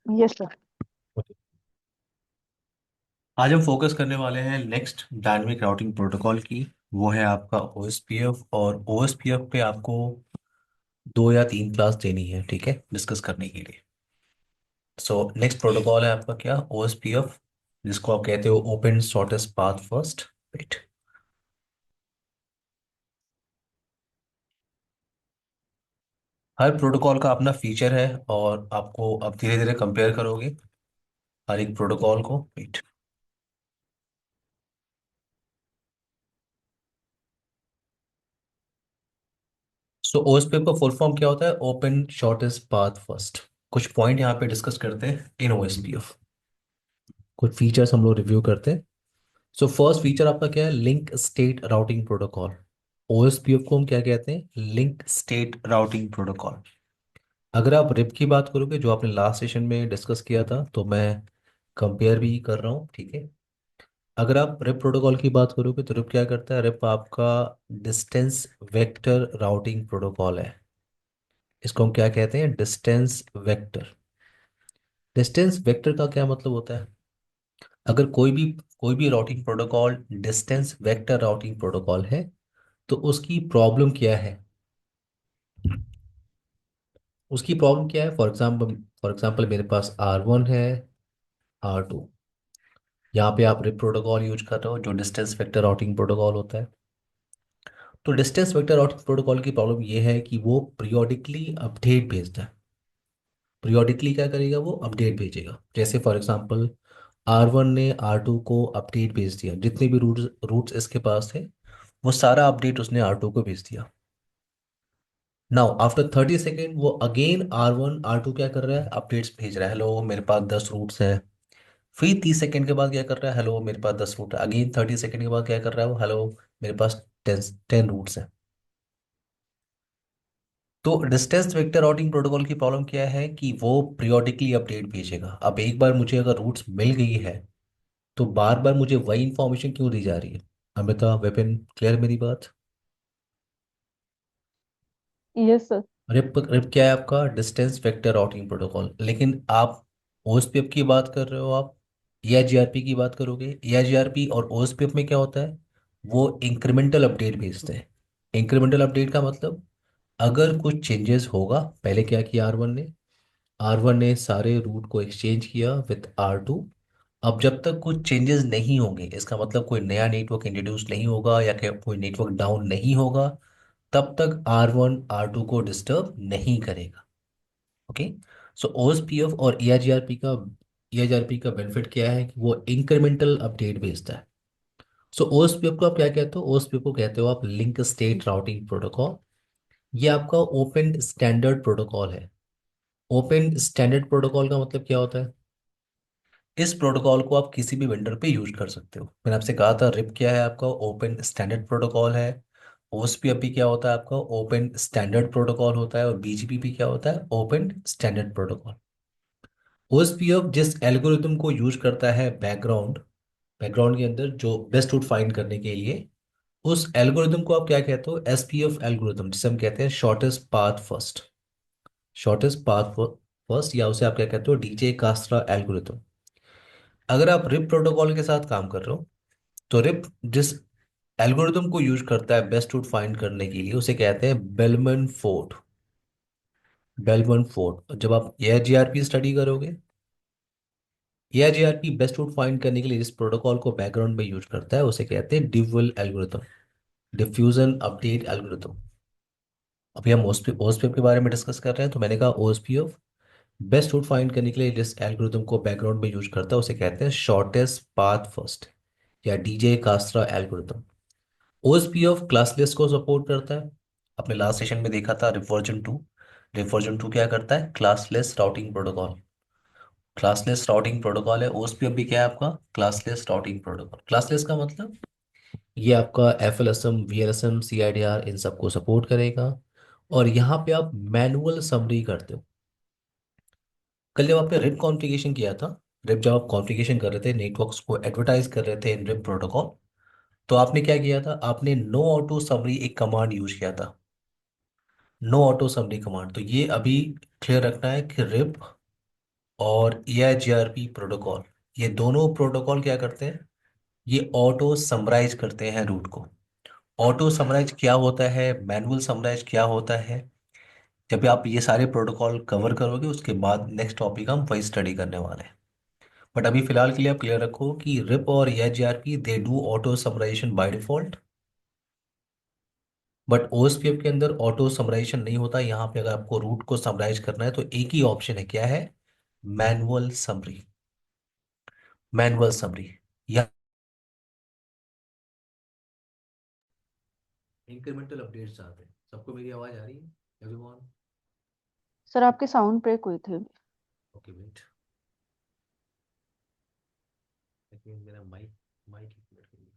Yes sir. आज हम focus करने वाले हैं नेक्स्ट डायनेमिक राउटिंग प्रोटोकॉल की। वो है आपका ओएसपीएफ, और ओएसपीएफ पे आपको 2 या 3 क्लास देनी है, ठीक है, डिस्कस करने के लिए। सो नेक्स्ट प्रोटोकॉल है आपका क्या, ओएसपीएफ, जिसको आप कहते हो open shortest path first, right. हर प्रोटोकॉल का अपना फीचर है, और आपको अब धीरे धीरे कंपेयर करोगे हर एक प्रोटोकॉल को, राइट। सो ओएसपीएफ का फुल फॉर्म क्या होता है, ओपन शॉर्टेस्ट पाथ फर्स्ट। कुछ पॉइंट यहाँ पे डिस्कस करते हैं इन ओएसपीएफ, कुछ फीचर्स हम लोग रिव्यू करते हैं। सो फर्स्ट फीचर आपका क्या है, link state routing protocol. OSPF को हम क्या कहते हैं, लिंक स्टेट राउटिंग प्रोटोकॉल। अगर आप रिप की बात करोगे, जो आपने लास्ट सेशन में डिस्कस किया था, तो मैं कंपेयर भी कर रहा हूँ, ठीक है। अगर आप रिप प्रोटोकॉल की बात करोगे तो रिप क्या करता है, रिप आपका डिस्टेंस वेक्टर राउटिंग प्रोटोकॉल है। इसको हम क्या कहते हैं, डिस्टेंस वेक्टर। डिस्टेंस वेक्टर का क्या मतलब होता है, अगर कोई भी routing protocol distance vector routing protocol है, तो उसकी प्रॉब्लम क्या है, फॉर एग्जाम्पल मेरे पास R1 है, R2। यहाँ पे आप रिप प्रोटोकॉल यूज कर रहे हो, जो डिस्टेंस वेक्टर राउटिंग प्रोटोकॉल होता है। तो डिस्टेंस वेक्टर राउटिंग प्रोटोकॉल की प्रॉब्लम ये है कि वो पीरियोडिकली अपडेट भेजता है। पीरियोडिकली क्या करेगा, वो अपडेट भेजेगा। जैसे फॉर एग्जाम्पल R1 ने R2 को अपडेट भेज दिया, जितने भी रूट्स रूट्स इसके पास थे, वो सारा अपडेट उसने R2 को भेज दिया। नाउ आफ्टर 30 सेकेंड वो अगेन R1 R2 क्या कर रहा है, अपडेट्स भेज रहा है, हेलो मेरे पास 10 रूट्स है। फिर 30 सेकेंड के बाद क्या कर रहा है, हेलो मेरे पास 10 रूट है। अगेन 30 सेकेंड के बाद क्या कर रहा है वो, हेलो मेरे पास 10 रूट्स है। तो डिस्टेंस वेक्टर राउटिंग प्रोटोकॉल की प्रॉब्लम क्या है कि वो पीरियोडिकली अपडेट भेजेगा। अब एक बार मुझे अगर रूट्स मिल गई है, तो बार बार मुझे वही इंफॉर्मेशन क्यों दी जा रही है। अमिता, विपिन, क्लियर मेरी बात। Yes sir. रिप रिप क्या है आपका, डिस्टेंस वेक्टर राउटिंग प्रोटोकॉल। लेकिन आप ओएसपीएफ की बात कर रहे हो, आप एआईजीआरपी की बात करोगे। एआईजीआरपी और ओएसपीएफ में क्या होता है, वो इंक्रीमेंटल अपडेट भेजते हैं। इंक्रीमेंटल अपडेट का मतलब, अगर कुछ चेंजेस होगा, पहले क्या किया आर वन ने सारे रूट को एक्सचेंज किया विथ R2। अब जब तक कुछ चेंजेस नहीं होंगे, इसका मतलब कोई नया नेटवर्क इंट्रोड्यूस नहीं होगा या कोई नेटवर्क डाउन नहीं होगा, तब तक R1 R2 को डिस्टर्ब नहीं करेगा। ओके। सो ओएसपीएफ और ईआईजीआरपी का बेनिफिट क्या है कि वो इंक्रीमेंटल अपडेट भेजता है। सो ओएसपीएफ को आप क्या कहते हो, ओएसपीएफ को कहते हो आप लिंक स्टेट राउटिंग प्रोटोकॉल। ये आपका ओपन स्टैंडर्ड प्रोटोकॉल है। ओपन स्टैंडर्ड प्रोटोकॉल का मतलब क्या होता है, इस प्रोटोकॉल को आप किसी भी वेंडर पे यूज कर सकते हो। मैंने आपसे कहा था रिप क्या है आपका, ओपन स्टैंडर्ड प्रोटोकॉल है। ओएसपीएफ क्या होता है आपका, ओपन स्टैंडर्ड प्रोटोकॉल होता है। और बीजीपी भी क्या होता है, ओपन स्टैंडर्ड प्रोटोकॉल। ओएसपीएफ जिस एल्गोरिथम को यूज करता है बैकग्राउंड बैकग्राउंड के अंदर, जो बेस्ट रूट फाइंड करने के लिए, उस एल्गोरिथम को आप क्या कहते हो, एसपीएफ एल्गोरिथम, जिसे हम कहते हैं shortest path first. Shortest path first, या उसे आप क्या कहते हो, डीजे कास्ट्रा एल्गोरिथम। अगर आप रिप प्रोटोकॉल के साथ काम कर रहे हो, तो रिप जिस एल्गोरिथम को यूज करता है बेस्ट रूट फाइंड करने के लिए, उसे कहते हैं बेलमन फोर्ड। बेलमन फोर्ड, जब आप एआरजीआरपी स्टडी करोगे, एआरजीआरपी बेस्ट रूट फाइंड करने के लिए जिस प्रोटोकॉल को बैकग्राउंड में यूज करता है, उसे कहते हैं डिफुअल एल्गोरिथम, डिफ्यूजन अपडेट एल्गोरिथम। अभी हम ओएसपीएफ के बारे में डिस्कस कर रहे हैं, तो मैंने कहा ओएसपीएफ बेस्ट रूट फाइंड करने के लिए जिस एल्गोरिथम को बैकग्राउंड में यूज करता है, उसे कहते हैं शॉर्टेस्ट पाथ फर्स्ट, या डीजे कास्ट्रा एल्गोरिथम। ओएसपीएफ क्लासलेस को सपोर्ट करता है। अपने लास्ट सेशन में देखा था रिवर्जन 2। रिवर्जन 2 क्या करता है, classless routing protocol. Classless routing protocol है। ओएसपीएफ भी क्या है आपका, क्लासलेस राउटिंग प्रोटोकॉल। क्लासलेस का मतलब, ये आपका एफएलएसएम, वीएलएसएम, सीआईडीआर, इन सबको सपोर्ट करेगा। और यहाँ पे आप मैनुअल समरी करते हो। कल जब आपने रिप कॉन्फ़िगरेशन किया था, रिप जब आप कॉन्फ़िगरेशन कर रहे थे, नेटवर्क्स को एडवर्टाइज कर रहे थे इन रिप प्रोटोकॉल, तो आपने क्या किया था, आपने नो ऑटो समरी एक कमांड यूज किया था। नो ऑटो समरी कमांड, तो ये अभी क्लियर रखना है कि रिप और EIGRP प्रोटोकॉल, ये दोनों प्रोटोकॉल क्या करते हैं? ये ऑटो समराइज करते हैं रूट को। ऑटो समराइज क्या होता है, मैनुअल समराइज क्या होता है? जब आप ये सारे प्रोटोकॉल कवर करोगे उसके बाद नेक्स्ट टॉपिक हम वही स्टडी करने वाले हैं। बट अभी फिलहाल के लिए आप क्लियर रखो कि रिप और EIGRP they do auto summarisation by default. But OSPF के अंदर ऑटो समराइजेशन नहीं होता। यहाँ पे अगर आपको रूट को समराइज करना है तो एक ही ऑप्शन है, क्या है? Manual summary. मैनुअल समरी या इंक्रीमेंटल अपडेट्स आते हैं। सबको मेरी आवाज आ रही है एवरीवन? सर आपके साउंड ब्रेक हुई थी। ओके वेट, एक मिनट, मेरा माइक माइक एक मिनट के लिए।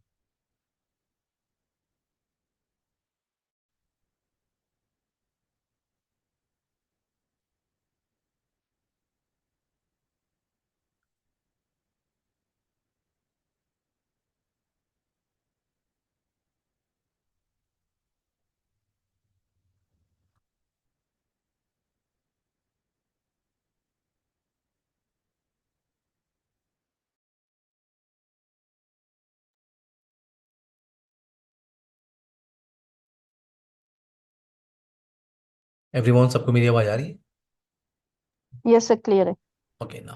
एवरीवन, सबको मेरी आवाज आ रही है? यस सर, क्लियर है। ओके ना,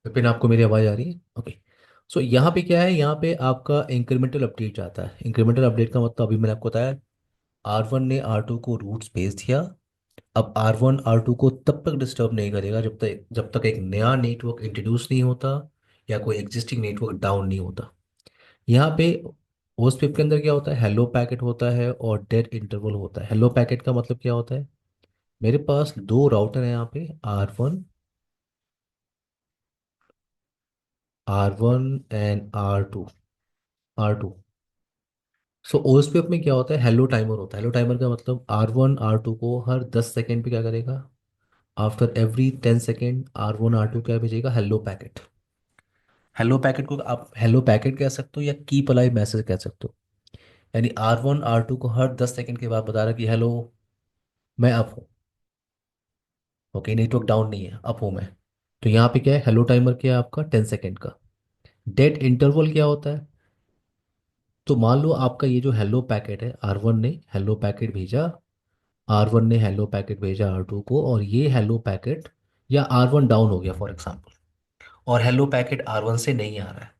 विपिन आपको मेरी आवाज़ आ रही है? ओके। सो यहाँ पे क्या है, यहाँ पे आपका इंक्रीमेंटल अपडेट आता है। इंक्रीमेंटल अपडेट का मतलब अभी मैंने आपको बताया, R1 ने R2 को रूट्स भेज दिया। अब R1 R2 को तब तक डिस्टर्ब नहीं करेगा जब तक एक नया नेटवर्क इंट्रोड्यूस नहीं होता या कोई एग्जिस्टिंग नेटवर्क डाउन नहीं होता। यहाँ पे ओस्पेप के अंदर क्या होता है, हेलो पैकेट होता है और डेड इंटरवल होता है। हेलो पैकेट का मतलब क्या होता है? मेरे पास दो राउटर है यहाँ पे, R1 and R2। So OSPF में क्या होता है, हेलो टाइमर होता है। हेलो टाइमर का मतलब R1 R2 को हर 10 सेकेंड पे क्या करेगा, after every 10 second R1 R2 क्या भेजेगा, हेलो पैकेट। हेलो पैकेट को आप हेलो पैकेट कह सकते हो या कीप अलाइव मैसेज कह सकते हो। यानी R1 R2 को हर 10 सेकेंड के बाद बता रहा कि हेलो, मैं अप हूँ। ओके, नेटवर्क डाउन नहीं है, अप हूँ मैं। तो यहाँ पे क्या है, हेलो टाइमर क्या है आपका, 10 सेकेंड का। डेट इंटरवल क्या होता है? तो मान लो आपका ये जो हेलो पैकेट है, R1 ने हेलो पैकेट भेजा, R1 ने हेलो पैकेट भेजा R2 को, और ये हेलो पैकेट, या R1 डाउन हो गया फॉर एग्जांपल, और हेलो पैकेट R1 से नहीं आ रहा है,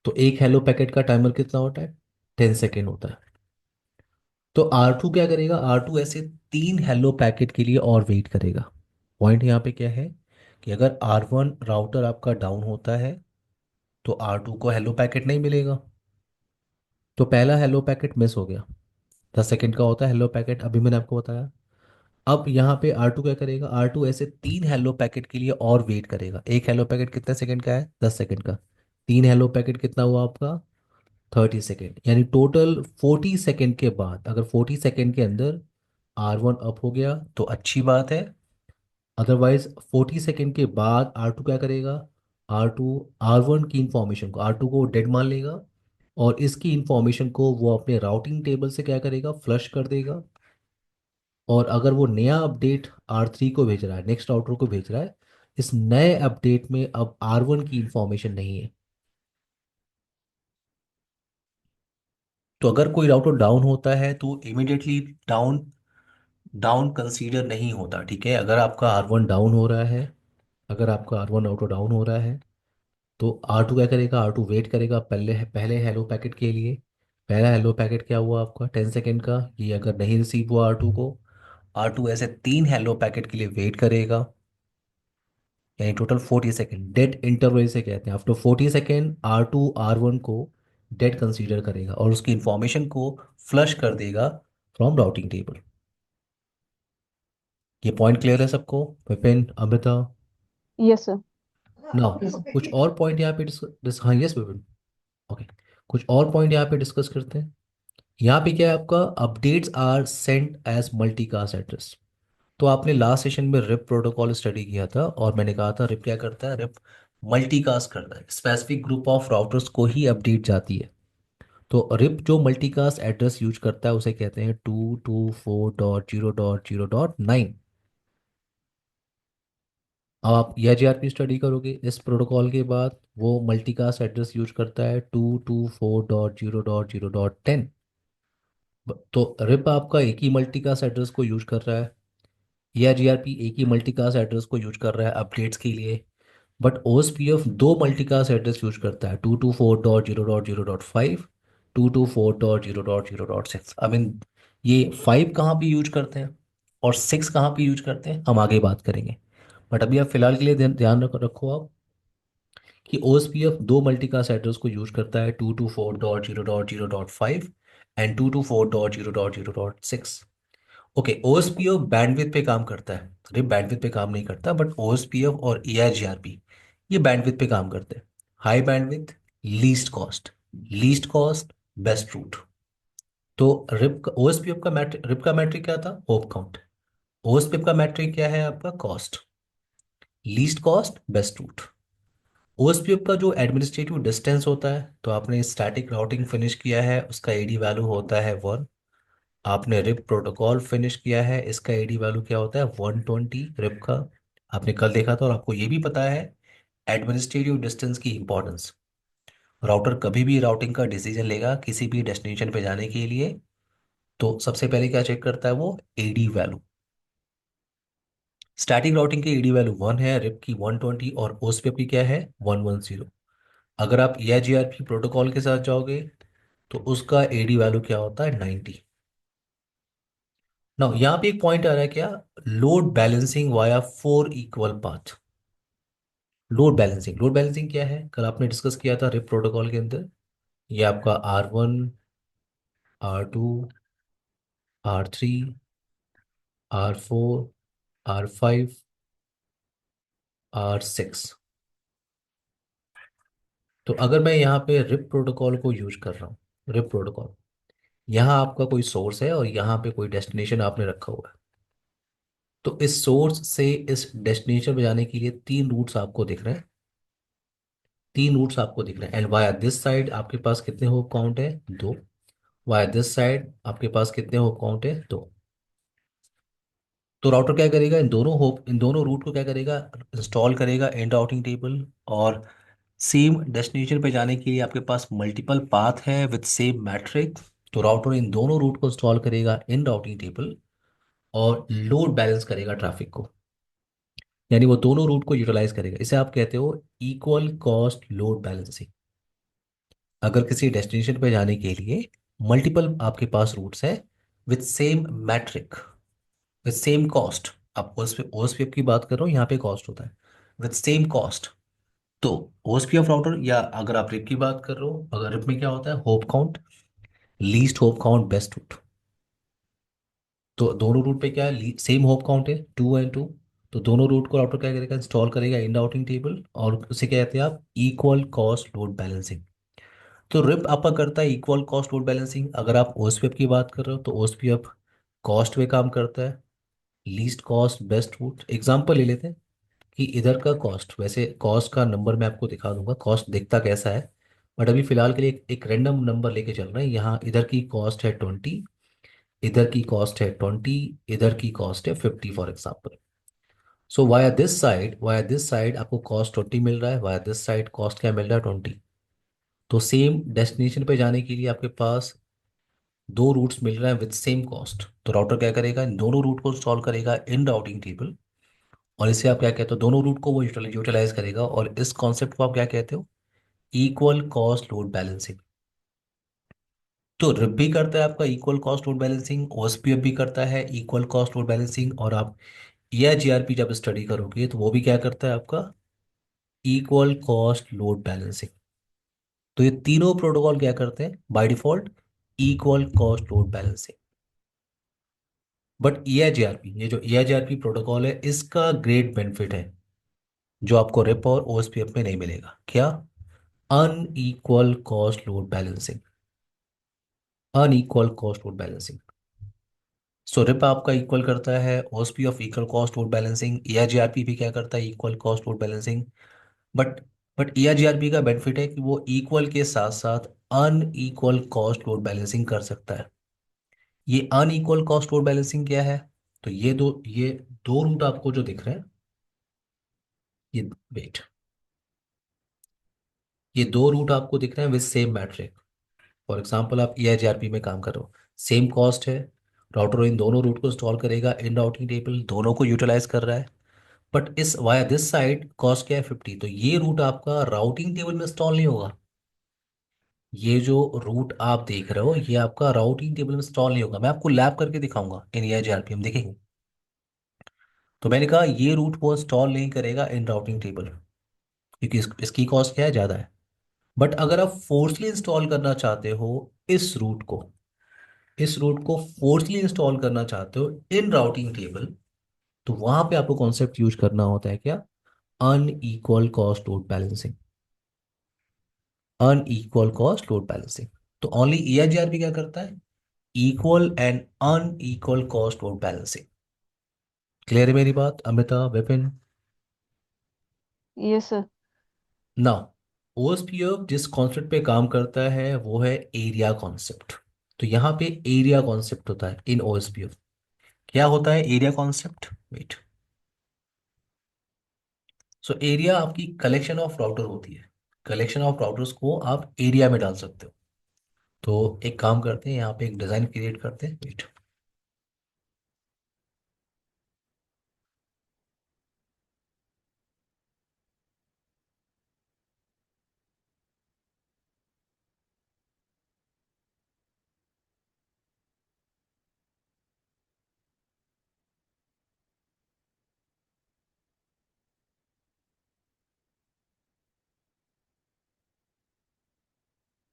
तो एक हेलो पैकेट का टाइमर कितना होता है, 10 सेकेंड होता है। तो R2 क्या करेगा, R2 ऐसे तीन हेलो पैकेट के लिए और वेट करेगा। पॉइंट यहाँ पे क्या है कि अगर R1 राउटर आपका डाउन होता है तो R2 को हेलो पैकेट नहीं मिलेगा, तो पहला हेलो पैकेट मिस हो गया। 10 सेकेंड का होता है हेलो पैकेट, अभी मैंने आपको बताया। अब यहाँ पे R2 क्या करेगा, R2 ऐसे तीन हेलो पैकेट के लिए और वेट करेगा। एक हेलो पैकेट कितने सेकंड का है, 10 सेकंड का। तीन हेलो पैकेट कितना हुआ आपका, 30 सेकेंड। यानी टोटल 40 सेकेंड के बाद, अगर 40 सेकेंड के अंदर R1 अप हो गया तो अच्छी बात है। अदरवाइज 40 सेकेंड के बाद R2 क्या करेगा, R2 R1 की इंफॉर्मेशन को, R2 को डेड मान लेगा, और इसकी इंफॉर्मेशन को वो अपने राउटिंग टेबल से क्या करेगा, फ्लश कर देगा। और अगर वो नया अपडेट R3 को भेज रहा है, नेक्स्ट राउटर को भेज रहा है, इस नए अपडेट में अब R1 की इंफॉर्मेशन नहीं है। तो अगर कोई राउटर डाउन होता है तो इमिडिएटली डाउन डाउन कंसीडर नहीं होता, ठीक है? अगर आपका R1 डाउन हो रहा है, अगर आपका R1 राउटर डाउन हो रहा है, तो R2 क्या करेगा, R2 वेट करेगा पहले पहले हेलो पैकेट के लिए। पहला हेलो पैकेट क्या हुआ आपका, 10 सेकेंड का। ये अगर नहीं रिसीव हुआ R2 को, R2 ऐसे तीन हेलो पैकेट के लिए वेट करेगा। यानी टोटल 40 सेकेंड, डेड इंटरवल से कहते हैं। आफ्टर 40 सेकेंड R2 R1 को डेड कंसीडर करेगा और उसकी इंफॉर्मेशन को फ्लश कर देगा फ्रॉम राउटिंग टेबल। ये पॉइंट क्लियर है सबको, Vipin, Amrita? Yes sir. Now कुछ और पॉइंट यहाँ पे हाँ, यस विपिन। ओके, कुछ और पॉइंट यहाँ पे डिस्कस करते हैं। यहाँ पे क्या है आपका, updates are sent as multicast address. तो आपने लास्ट सेशन में रिप प्रोटोकॉल स्टडी किया था और मैंने कहा था रिप क्या करता है, रिप मल्टीकास्ट करता है, स्पेसिफिक ग्रुप ऑफ राउटर्स को ही अपडेट जाती है। तो रिप जो मल्टीकास्ट एड्रेस यूज करता है उसे कहते हैं 224.0.0.9। अब आप EIGRP स्टडी करोगे इस प्रोटोकॉल के बाद, वो मल्टीकास्ट एड्रेस यूज करता है 224.0.0.10। तो रिप आपका एक ही मल्टीकास्ट एड्रेस को यूज कर रहा है, EIGRP एक ही मल्टीकास्ट एड्रेस को यूज कर रहा है अपडेट्स के लिए। बट OSPF दो मल्टीकास्ट एड्रेस यूज करता है, 224.0.0.5, 224.0.0.6। आई मीन ये 5 कहाँ पे यूज करते हैं और 6 कहाँ पे यूज करते हैं हम आगे बात करेंगे। बट अभी आप फिलहाल के लिए ध्यान रखो आप कि OSPF दो मल्टीकास्ट एड्रेस को यूज करता है, 224.0.0.5 एंड 224.0.0.6। ओके, OSPF बैंडविड्थ पे काम करता है, रिप बैंडविड्थ पे काम नहीं करता, बट OSPF और EIGRP ये बैंडविड्थ पे काम करते हैं। High bandwidth, least cost, best route. तो रिप का OSPF का मैट्रिक, रिप का मैट्रिक क्या था? Hope count. OSPF का मैट्रिक क्या है आपका? Cost, least cost, best route. OSPF का जो एडमिनिस्ट्रेटिव डिस्टेंस होता है, तो आपने स्टैटिक राउटिंग फिनिश किया है, उसका एडी वैल्यू होता है 1। आपने रिप प्रोटोकॉल फिनिश किया है, इसका एडी वैल्यू क्या होता है? 120 रिप का। आपने कल देखा था और आपको ये भी पता है एडमिनिस्ट्रेटिव डिस्टेंस की इंपॉर्टेंस। राउटर कभी भी राउटिंग का डिसीजन लेगा किसी भी डेस्टिनेशन पे जाने के लिए, तो सबसे पहले क्या चेक करता है वो? AD value. स्टैटिक राउटिंग की एडी वैल्यू 1 है, रिप की 120 और OSPF की क्या है? 110। अगर आप EIGRP प्रोटोकॉल के साथ जाओगे तो उसका एडी वैल्यू क्या होता है? 90। ना यहाँ पे एक पॉइंट आ रहा है क्या? Load balancing via 4 equal path. Load balancing क्या है? कल आपने डिस्कस किया था रिप प्रोटोकॉल के अंदर। ये आपका R1, R2, R3, R4, R5, R6। तो अगर मैं यहाँ पे रिप प्रोटोकॉल को यूज कर रहा हूँ, रिप प्रोटोकॉल, यहाँ आपका कोई सोर्स है और यहाँ पे कोई डेस्टिनेशन आपने रखा हुआ है। तो इस सोर्स से इस डेस्टिनेशन पे जाने के लिए तीन रूट्स आपको दिख रहे हैं, तीन रूट्स आपको दिख रहे हैं। एंड वाया दिस साइड आपके पास कितने होप काउंट है? दो। वाया दिस साइड आपके पास कितने होप काउंट है? दो। तो राउटर क्या करेगा? इन दोनों रूट को क्या करेगा? इंस्टॉल करेगा एंड राउटिंग टेबल। और सेम डेस्टिनेशन पे जाने के लिए आपके पास मल्टीपल पाथ है विद सेम मैट्रिक। तो राउटर इन दोनों रूट को इंस्टॉल करेगा इन राउटिंग टेबल और लोड बैलेंस करेगा ट्रैफिक को। यानी वो दोनों रूट को यूटिलाइज करेगा। इसे आप कहते हो इक्वल कॉस्ट लोड बैलेंसिंग। अगर किसी डेस्टिनेशन पे जाने के लिए मल्टीपल आपके पास रूट्स हैं with same metric, with same cost. आप OSPF की बात कर रहे हो, यहाँ पे कॉस्ट होता है विद सेम कॉस्ट। तो OSPF राउटर, या अगर आप रिप की बात कर रहे हो, अगर रिप में क्या होता है? Hope count, least hop count, best root. तो दोनों रूट पे क्या है? सेम होप काउंट है 2 and 2। तो दोनों रूट को राउटर क्या करेगा? इंस्टॉल करेगा इन राउटिंग टेबल, और उसे क्या कहते हैं आप? Equal cost load balancing. तो रिप आपका करता है इक्वल कॉस्ट लोड बैलेंसिंग। अगर आप OSPF की बात कर रहे हो तो OSPF कॉस्ट पे काम करता है, least cost, best route. Example ले लेते हैं कि इधर का कॉस्ट, वैसे कॉस्ट का नंबर मैं आपको दिखा दूंगा कॉस्ट दिखता कैसा है, बट अभी फिलहाल के लिए एक रैंडम नंबर लेके चल रहे हैं। यहाँ इधर की कॉस्ट है 20, इधर की कॉस्ट है 20, इधर की कॉस्ट है 50 for example. So via this side आपको कॉस्ट 20 मिल रहा है, वाया दिस साइड कॉस्ट क्या मिल रहा है? 20। तो सेम डेस्टिनेशन पे जाने के लिए आपके पास दो रूट्स मिल रहे हैं विद सेम कॉस्ट। तो राउटर क्या करेगा? इन दोनों रूट को सॉल्व करेगा इन राउटिंग टेबल, और इसे आप क्या कहते हो? दोनों रूट को वो यूटिलाइज करेगा, और इस कॉन्सेप्ट को आप क्या कहते हो? Equal cost load balancing. तो रिप भी करता है आपका equal cost load balancing, OSPF भी करता है इक्वल कॉस्ट लोड बैलेंसिंग, और आप EIGRP जब स्टडी करोगे तो वो भी क्या करता है आपका? Equal cost load balancing. तो ये तीनों प्रोटोकॉल क्या करते हैं by default? Equal cost load balancing. But EIGRP, ये जो EIGRP प्रोटोकॉल है, इसका ग्रेट बेनिफिट है जो आपको रिप और OSPF में नहीं मिलेगा। क्या? Unequal cost load balancing. Unequal cost load balancing. So RIP आपका इक्वल करता है OSPF equal cost load balancing, EIGRP भी क्या करता है? Equal cost load balancing. But EIGRP का बेनिफिट है कि वो इक्वल के साथ साथ अनइक्वल कॉस्ट लोड बैलेंसिंग कर सकता है। ये अनइक्वल कॉस्ट लोड बैलेंसिंग क्या है? तो ये दो रूट आपको जो दिख रहे हैं, ये वेट, ये दो रूट आपको दिख रहे हैं with same metric. For example आप EIGRP में काम कर रहे हो, सेम कॉस्ट है, राउटर इन दोनों रूट को इंस्टॉल करेगा, इन राउटिंग टेबल दोनों को यूटिलाइज कर रहा है। बट इस वाया दिस साइड कॉस्ट क्या है 50, तो ये रूट आपका राउटिंग टेबल में इंस्टॉल नहीं होगा। ये जो रूट आप देख रहे हो ये आपका राउटिंग टेबल में इंस्टॉल नहीं होगा। मैं आपको लैब करके दिखाऊंगा इन EIGRP हम देखेंगे। तो मैंने कहा ये रूट वो इंस्टॉल नहीं करेगा इन राउटिंग टेबल, क्योंकि इसकी कॉस्ट क्या है, ज़्यादा है। बट अगर आप फोर्सली इंस्टॉल करना चाहते हो इस रूट को, इस रूट को फोर्सली इंस्टॉल करना चाहते हो इन राउटिंग टेबल, तो वहां पे आपको कॉन्सेप्ट यूज करना होता है क्या, unequal cost load balancing. Unequal cost load balancing. तो ओनली EIGRP क्या करता है, equal and unequal cost load balancing. Clear है मेरी बात अमिता, विपिन? Yes sir. ना, OSPF जिस कॉन्सेप्ट पे काम करता है वो है एरिया कॉन्सेप्ट। तो यहाँ पे एरिया कॉन्सेप्ट होता है इन OSPF। क्या होता है area concept, wait. So area आपकी कलेक्शन ऑफ राउटर होती है, कलेक्शन ऑफ राउटर्स को आप एरिया में डाल सकते हो। तो एक काम करते हैं, यहाँ पे एक डिजाइन क्रिएट करते हैं, वेट।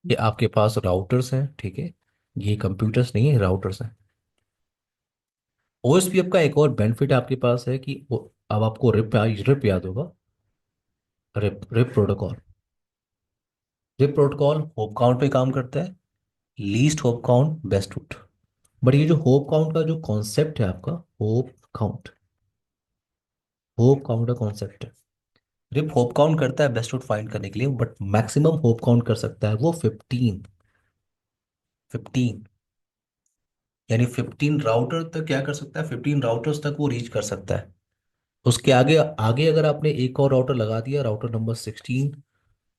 ये आपके पास राउटर्स हैं, ठीक है, ये कंप्यूटर्स नहीं है, राउटर्स हैं। OSPF का एक और बेनिफिट आपके पास है कि अब आपको रिप याद होगा, RIP protocol. RIP protocol hop count पे काम करता है, least hop count best route. But ये जो होप काउंट का जो कॉन्सेप्ट है आपका, काउंट होप काउंट का कॉन्सेप्ट है, रिप होप काउंट करता है बेस्ट रूट फाइंड करने के लिए, बट मैक्सिमम होप काउंट कर सकता है वो 15। 15 यानी 15 राउटर तक क्या कर सकता है, 15 राउटर्स तक वो रीच कर सकता है। उसके आगे आगे अगर आपने एक और राउटर लगा दिया, राउटर नंबर 16,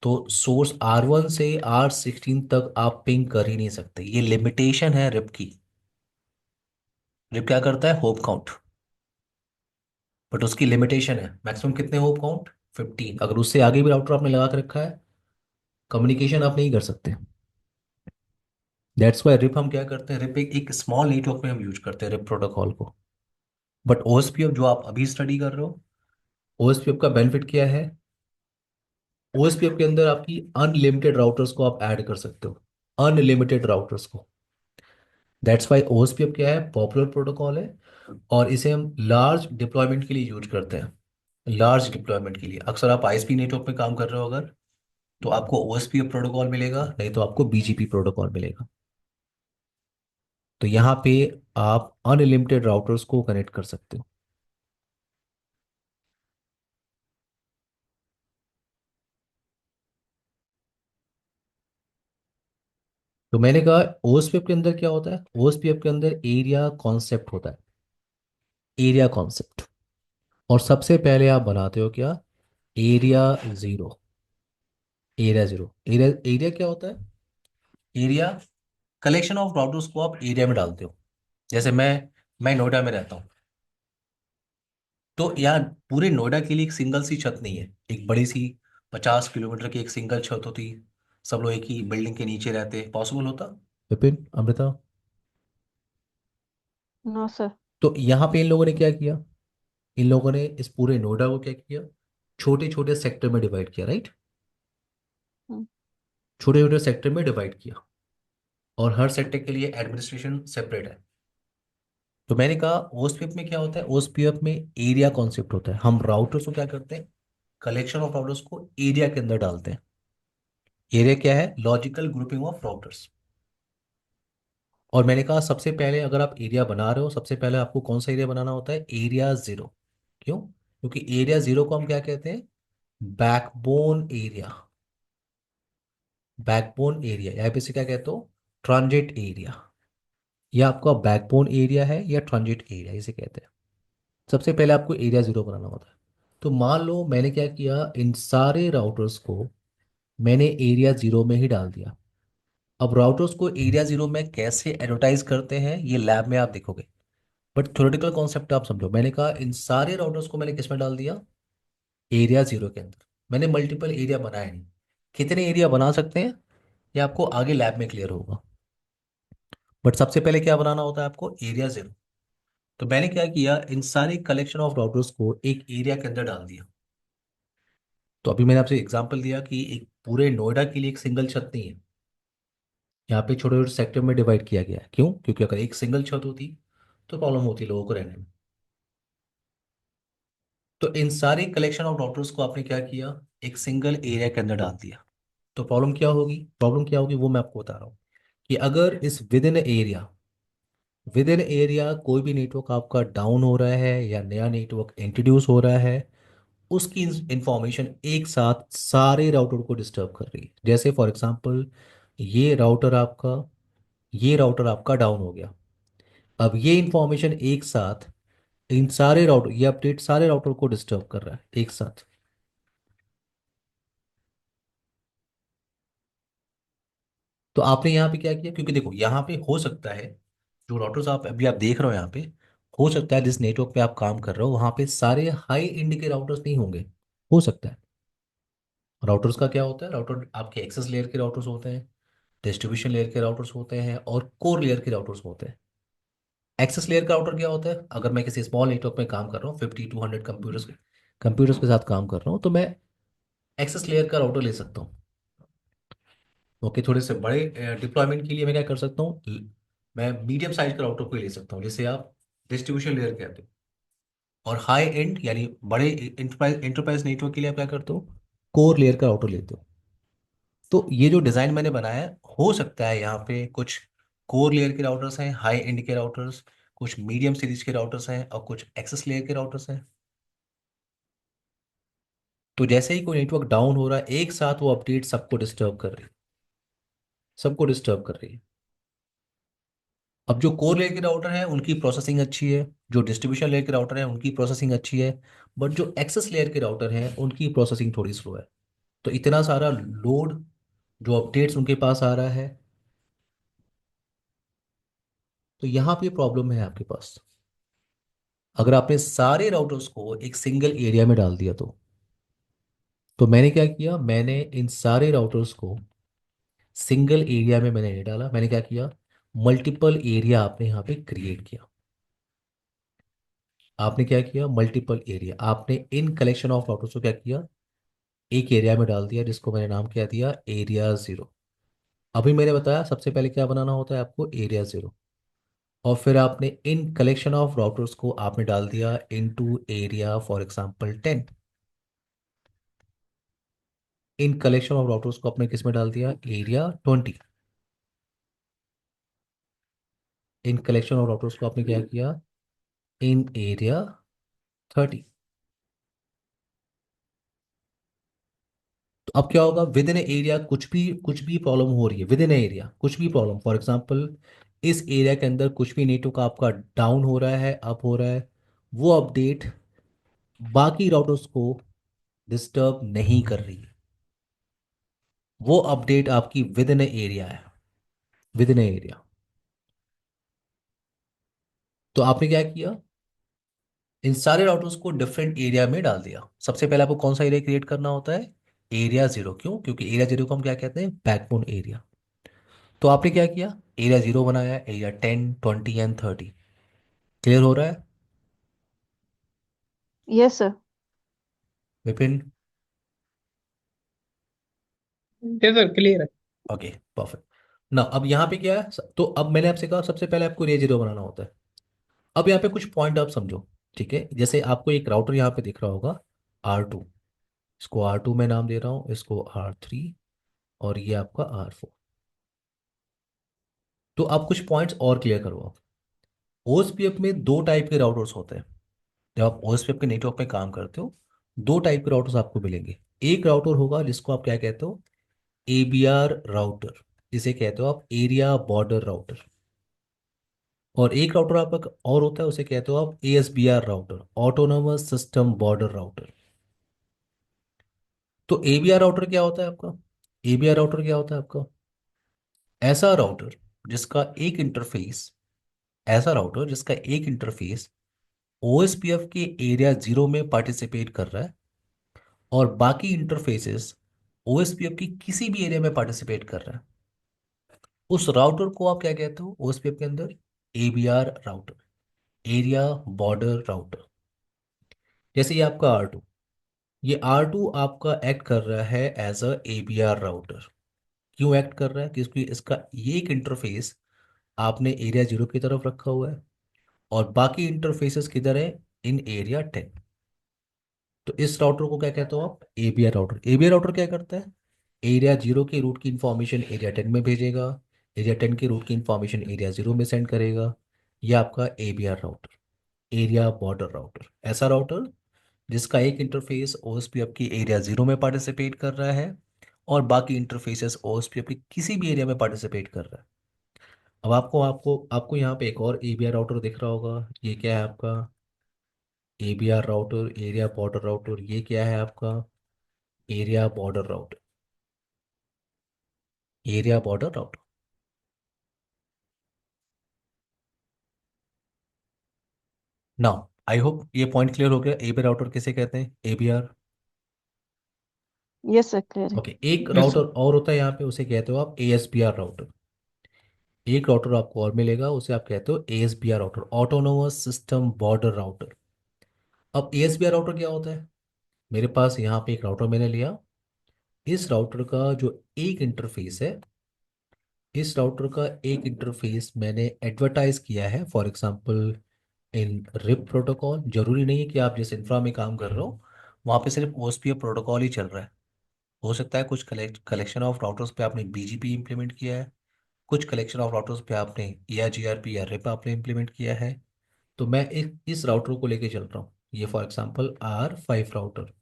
तो सोर्स R1 से R16 तक आप पिंग कर ही नहीं सकते। ये लिमिटेशन है रिप की। रिप क्या करता है, होप काउंट, बट उसकी लिमिटेशन है मैक्सिमम कितने होप काउंट, 15। अगर उससे आगे भी राउटर आपने लगा के रखा है, कम्युनिकेशन आप नहीं कर सकते। दैट्स वाई रिप हम क्या करते हैं, रिप एक स्मॉल नेटवर्क में हम यूज करते हैं रिप प्रोटोकॉल को। बट OSPF जो आप अभी स्टडी कर रहे हो, OSPF का बेनिफिट क्या है, OSPF के अंदर आपकी अनलिमिटेड राउटर्स को आप ऐड कर सकते हो, अनलिमिटेड राउटर्स को। दैट्स वाई OSPF क्या है, पॉपुलर प्रोटोकॉल है, और इसे हम लार्ज डिप्लॉयमेंट के लिए यूज करते हैं। लार्ज डिप्लॉयमेंट के लिए अक्सर आप ISP नेटवर्क में काम कर रहे हो अगर, तो आपको OSPF प्रोटोकॉल मिलेगा, नहीं तो आपको BGP प्रोटोकॉल मिलेगा। तो यहाँ पे आप अनलिमिटेड राउटर्स को कनेक्ट कर सकते हो। तो मैंने कहा OSPF के अंदर क्या होता है, OSPF के अंदर एरिया कॉन्सेप्ट होता है, एरिया कॉन्सेप्ट। और सबसे पहले आप बनाते हो क्या, area zero. Area zero, area area क्या होता है, एरिया कलेक्शन ऑफ राउटर्स को आप एरिया में डालते हो। जैसे मैं नोएडा में रहता हूँ, तो यहाँ पूरे नोएडा के लिए एक सिंगल सी छत नहीं है, एक बड़ी सी 50 किलोमीटर की एक सिंगल छत होती, सब लोग एक ही बिल्डिंग के नीचे रहते, पॉसिबल होता, विपिन अमृता? No sir. तो यहाँ पे इन लोगों ने क्या किया, इन लोगों ने इस पूरे नोएडा को क्या किया, छोटे छोटे सेक्टर में डिवाइड किया, राइट? छोटे छोटे सेक्टर में डिवाइड किया, और हर सेक्टर के लिए एडमिनिस्ट्रेशन सेपरेट है। तो मैंने कहा OSPF में क्या होता है, OSPF में एरिया कॉन्सेप्ट होता है। हम राउटर्स को क्या करते हैं, कलेक्शन ऑफ राउटर्स को एरिया के अंदर डालते हैं। एरिया क्या है, लॉजिकल ग्रुपिंग ऑफ राउटर्स। और मैंने कहा सबसे पहले अगर आप एरिया बना रहे हो, सबसे पहले आपको कौन सा एरिया बनाना होता है, एरिया जीरो। क्यों, क्योंकि एरिया जीरो को हम क्या कहते हैं, बैकबोन एरिया। बैकबोन एरिया यहाँ पे से क्या कहते हो, ट्रांजिट एरिया। यह आपका बैकबोन एरिया है या ट्रांजिट एरिया इसे कहते हैं। सबसे पहले आपको एरिया जीरो बनाना होता है। तो मान लो मैंने क्या किया, इन सारे राउटर्स को मैंने एरिया जीरो में ही डाल दिया। अब राउटर्स को एरिया जीरो में कैसे एडवर्टाइज करते हैं ये लैब में आप देखोगे, बट थ्योरेटिकल कॉन्सेप्ट आप समझो। मैंने कहा इन सारे राउटर्स को मैंने किस में डाल दिया, एरिया जीरो के अंदर। मैंने मल्टीपल एरिया बनाया नहीं। कितने एरिया बना सकते हैं ये आपको आगे लैब में क्लियर होगा, बट सबसे पहले क्या बनाना होता है आपको, एरिया जीरो। तो मैंने क्या किया, इन सारे कलेक्शन ऑफ राउटर्स को एक एरिया के अंदर डाल दिया। तो अभी मैंने आपसे एग्जांपल दिया कि एक पूरे नोएडा के लिए एक सिंगल छत नहीं है, यहाँ पे छोटे छोटे सेक्टर में डिवाइड किया गया है। क्यों? क्योंकि अगर एक सिंगल छत होती तो प्रॉब्लम होती लोगों को रहने में। तो इन सारे कलेक्शन ऑफ राउटर्स को आपने क्या किया, एक सिंगल एरिया के अंदर डाल दिया। तो प्रॉब्लम क्या होगी वो मैं आपको बता रहा हूँ कि अगर इस विद इन एरिया कोई भी नेटवर्क आपका डाउन हो रहा है या नया नेटवर्क इंट्रोड्यूस हो रहा है, उसकी इंफॉर्मेशन एक साथ सारे राउटर को डिस्टर्ब कर रही है। जैसे फॉर एग्जांपल ये राउटर आपका ये राउटर आपका डाउन हो गया। अब ये इंफॉर्मेशन एक साथ इन सारे राउटर ये अपडेट सारे राउटर को डिस्टर्ब कर रहा है एक साथ। तो आपने यहाँ पे क्या किया, क्योंकि देखो यहाँ पे हो सकता है जो राउटर्स आप देख रहे हो यहाँ पे, हो सकता है जिस नेटवर्क पे आप काम कर रहे हो वहाँ पे सारे हाई एंड के राउटर्स नहीं होंगे। हो सकता है। राउटर्स का क्या होता है, राउटर आपके एक्सेस लेयर के राउटर्स होते हैं, डिस्ट्रीब्यूशन लेयर के राउटर्स होते हैं और कोर लेयर के राउटर्स होते हैं। एक्सेस लेयर का राउटर क्या होता है, अगर मैं किसी स्मॉल नेटवर्क में काम कर रहा हूँ 50 to 100 कंप्यूटर्स के साथ काम कर रहा हूँ, तो मैं एक्सेस लेयर का राउटर ले सकता हूँ। ओके, थोड़े से बड़े डिप्लॉयमेंट के लिए मैं क्या कर सकता हूँ, मैं मीडियम साइज का राउटर को ही ले सकता हूँ, जिसे आप डिस्ट्रीब्यूशन लेयर कहते हो। और हाई एंड यानी बड़े इंटरप्राइज नेटवर्क के लिए आप क्या करते हो, कोर लेयर का राउटर लेते हो। तो ये जो डिज़ाइन मैंने बनाया है, हो सकता है यहाँ पे कुछ कोर लेयर के राउटर्स हैं, हाई एंड के राउटर्स, कुछ मीडियम सीरीज के राउटर्स हैं और कुछ एक्सेस लेयर के राउटर्स हैं। तो जैसे ही कोई नेटवर्क डाउन हो रहा है एक साथ वो अपडेट सबको डिस्टर्ब कर रही है। अब जो कोर लेयर के राउटर है उनकी प्रोसेसिंग अच्छी है, जो डिस्ट्रीब्यूशन लेयर के राउटर है उनकी प्रोसेसिंग अच्छी है, बट जो एक्सेस लेयर के राउटर हैं उनकी प्रोसेसिंग थोड़ी स्लो है। तो इतना सारा लोड जो अपडेट्स उनके पास आ रहा है, तो यहाँ पे प्रॉब्लम है आपके पास। अगर आपने सारे राउटर्स को एक सिंगल एरिया में डाल दिया तो मैंने क्या किया, मैंने इन सारे राउटर्स को सिंगल एरिया में मैंने नहीं डाला। मैंने क्या किया, मल्टीपल एरिया आपने यहाँ पे क्रिएट किया। आपने क्या किया, मल्टीपल एरिया आपने इन कलेक्शन ऑफ राउटर्स को क्या किया, एक एरिया में डाल दिया, जिसको मैंने नाम क्या दिया, एरिया जीरो। अभी मैंने बताया सबसे पहले क्या बनाना होता है आपको, एरिया जीरो। और फिर आपने इन कलेक्शन ऑफ राउटर्स को आपने डाल दिया into area for example 10। In collection of routers को आपने किस में डाल दिया, area 20। In collection of routers को आपने क्या किया, इन एरिया 30। तो अब क्या होगा, विद इन एरिया कुछ भी प्रॉब्लम हो रही है, विद इन एरिया कुछ भी प्रॉब्लम, फॉर एग्जांपल इस एरिया के अंदर कुछ भी नेटवर्क आपका डाउन हो रहा है, अप हो रहा है, वो अपडेट बाकी राउटर्स को डिस्टर्ब नहीं कर रही है। वो अपडेट आपकी विद इन एरिया है, विद इन एरिया। तो आपने क्या किया, इन सारे राउटर्स को डिफरेंट एरिया में डाल दिया। सबसे पहले आपको कौन सा एरिया क्रिएट करना होता है, एरिया जीरो। क्यों? क्योंकि एरिया जीरो को हम क्या कहते हैं, बैकबोन एरिया। तो आपने क्या किया, एरिया जीरो बनाया, एरिया 10, 20 एंड 30। क्लियर हो रहा है यस सर। विपिन? ये सर क्लियर है। Okay, perfect. ना अब यहाँ पे क्या है, तो अब मैंने आपसे कहा सबसे पहले आपको एरिया जीरो बनाना होता है। अब यहाँ पे कुछ पॉइंट आप समझो। ठीक है, जैसे आपको एक राउटर यहाँ पे दिख रहा होगा, R2। इसको R2 में नाम दे रहा हूँ, इसको R3, और ये आपका R4। तो आप कुछ पॉइंट्स और क्लियर करो आप। ओएसपीएफ में दो टाइप के राउटर्स होते हैं। जब आप ओएसपीएफ के नेटवर्क पे काम करते हो, दो टाइप के राउटर्स आपको मिलेंगे। एक राउटर होगा जिसको आप क्या कहते हो, एबीआर राउटर, जिसे कहते हो आप एरिया बॉर्डर राउटर। और एक राउटर आपका और होता है, उसे कहते हो आप ASBR router, autonomous system border router. तो एबीआर राउटर क्या होता है आपका? एबीआर राउटर क्या होता है आपका? ऐसा राउटर जिसका एक इंटरफेस ऐसा राउटर जिसका एक इंटरफेस ओएसपीएफ के एरिया 0 में पार्टिसिपेट कर रहा है और बाकी इंटरफेसेस ओएसपीएफ की किसी भी एरिया में पार्टिसिपेट कर रहा है, उस राउटर को आप क्या कहते हो ओएसपीएफ के अंदर? एबीआर राउटर, एरिया बॉर्डर राउटर। जैसे ये आपका R2, ये R2 आपका एक्ट कर रहा है एज अ एबीआर राउटर। क्यों एक्ट कर रहा है? क्योंकि इसका ये एक इंटरफेस आपने एरिया 0 की तरफ रखा हुआ है और बाकी इंटरफेसेस किधर है? इन एरिया 10। तो इस राउटर को क्या कहते हो आप? एबीआर राउटर। एबीआर राउटर क्या करता है? एरिया 0 के रूट की इंफॉर्मेशन एरिया 10 में भेजेगा, एरिया 10 के रूट की इंफॉर्मेशन एरिया 0 में सेंड करेगा। ये आपका एबीआर राउटर, एरिया बॉर्डर राउटर। ऐसा राउटर जिसका एक इंटरफेस ओएसपीएफ की एरिया 0 में पार्टिसिपेट कर रहा है और बाकी इंटरफेसेस ओएसपीएफ की किसी भी एरिया में पार्टिसिपेट कर रहा है। अब आपको आपको आपको यहाँ पे एक और एबीआर राउटर दिख रहा होगा। ये क्या है आपका? एबीआर राउटर, एरिया बॉर्डर राउटर। ये क्या है आपका? Area border router, area border router. Now I hope ये पॉइंट क्लियर हो गया। एबीआर राउटर किसे कहते हैं? एबीआर। यस सर, क्लियर है। ओके, एक यस राउटर सर। और होता है यहाँ पे, उसे कहते हो आप एएसबीआर राउटर। एक राउटर आपको और मिलेगा, उसे आप कहते हो ASBR router, autonomous system border router. अब एएसबीआर राउटर क्या होता है? मेरे पास यहाँ पे एक राउटर मैंने लिया। इस राउटर का जो एक इंटरफेस है, इस राउटर का एक इंटरफेस मैंने एडवर्टाइज किया है, for example in RIP protocol. जरूरी नहीं है कि आप जिस इंफ्रा में काम कर रहे हो वहाँ पे सिर्फ ओएसपीएफ प्रोटोकॉल ही चल रहा है। हो सकता है कुछ कलेक्शन ऑफ राउटर्स पे आपने बीजीपी इंप्लीमेंट किया है, कुछ कलेक्शन ऑफ राउटर्स पे आपने ईआरजीआरपी या रिप आपने इंप्लीमेंट किया है। तो मैं इस राउटर को लेके चल रहा हूँ। ये फॉर एग्जांपल R5 राउटर।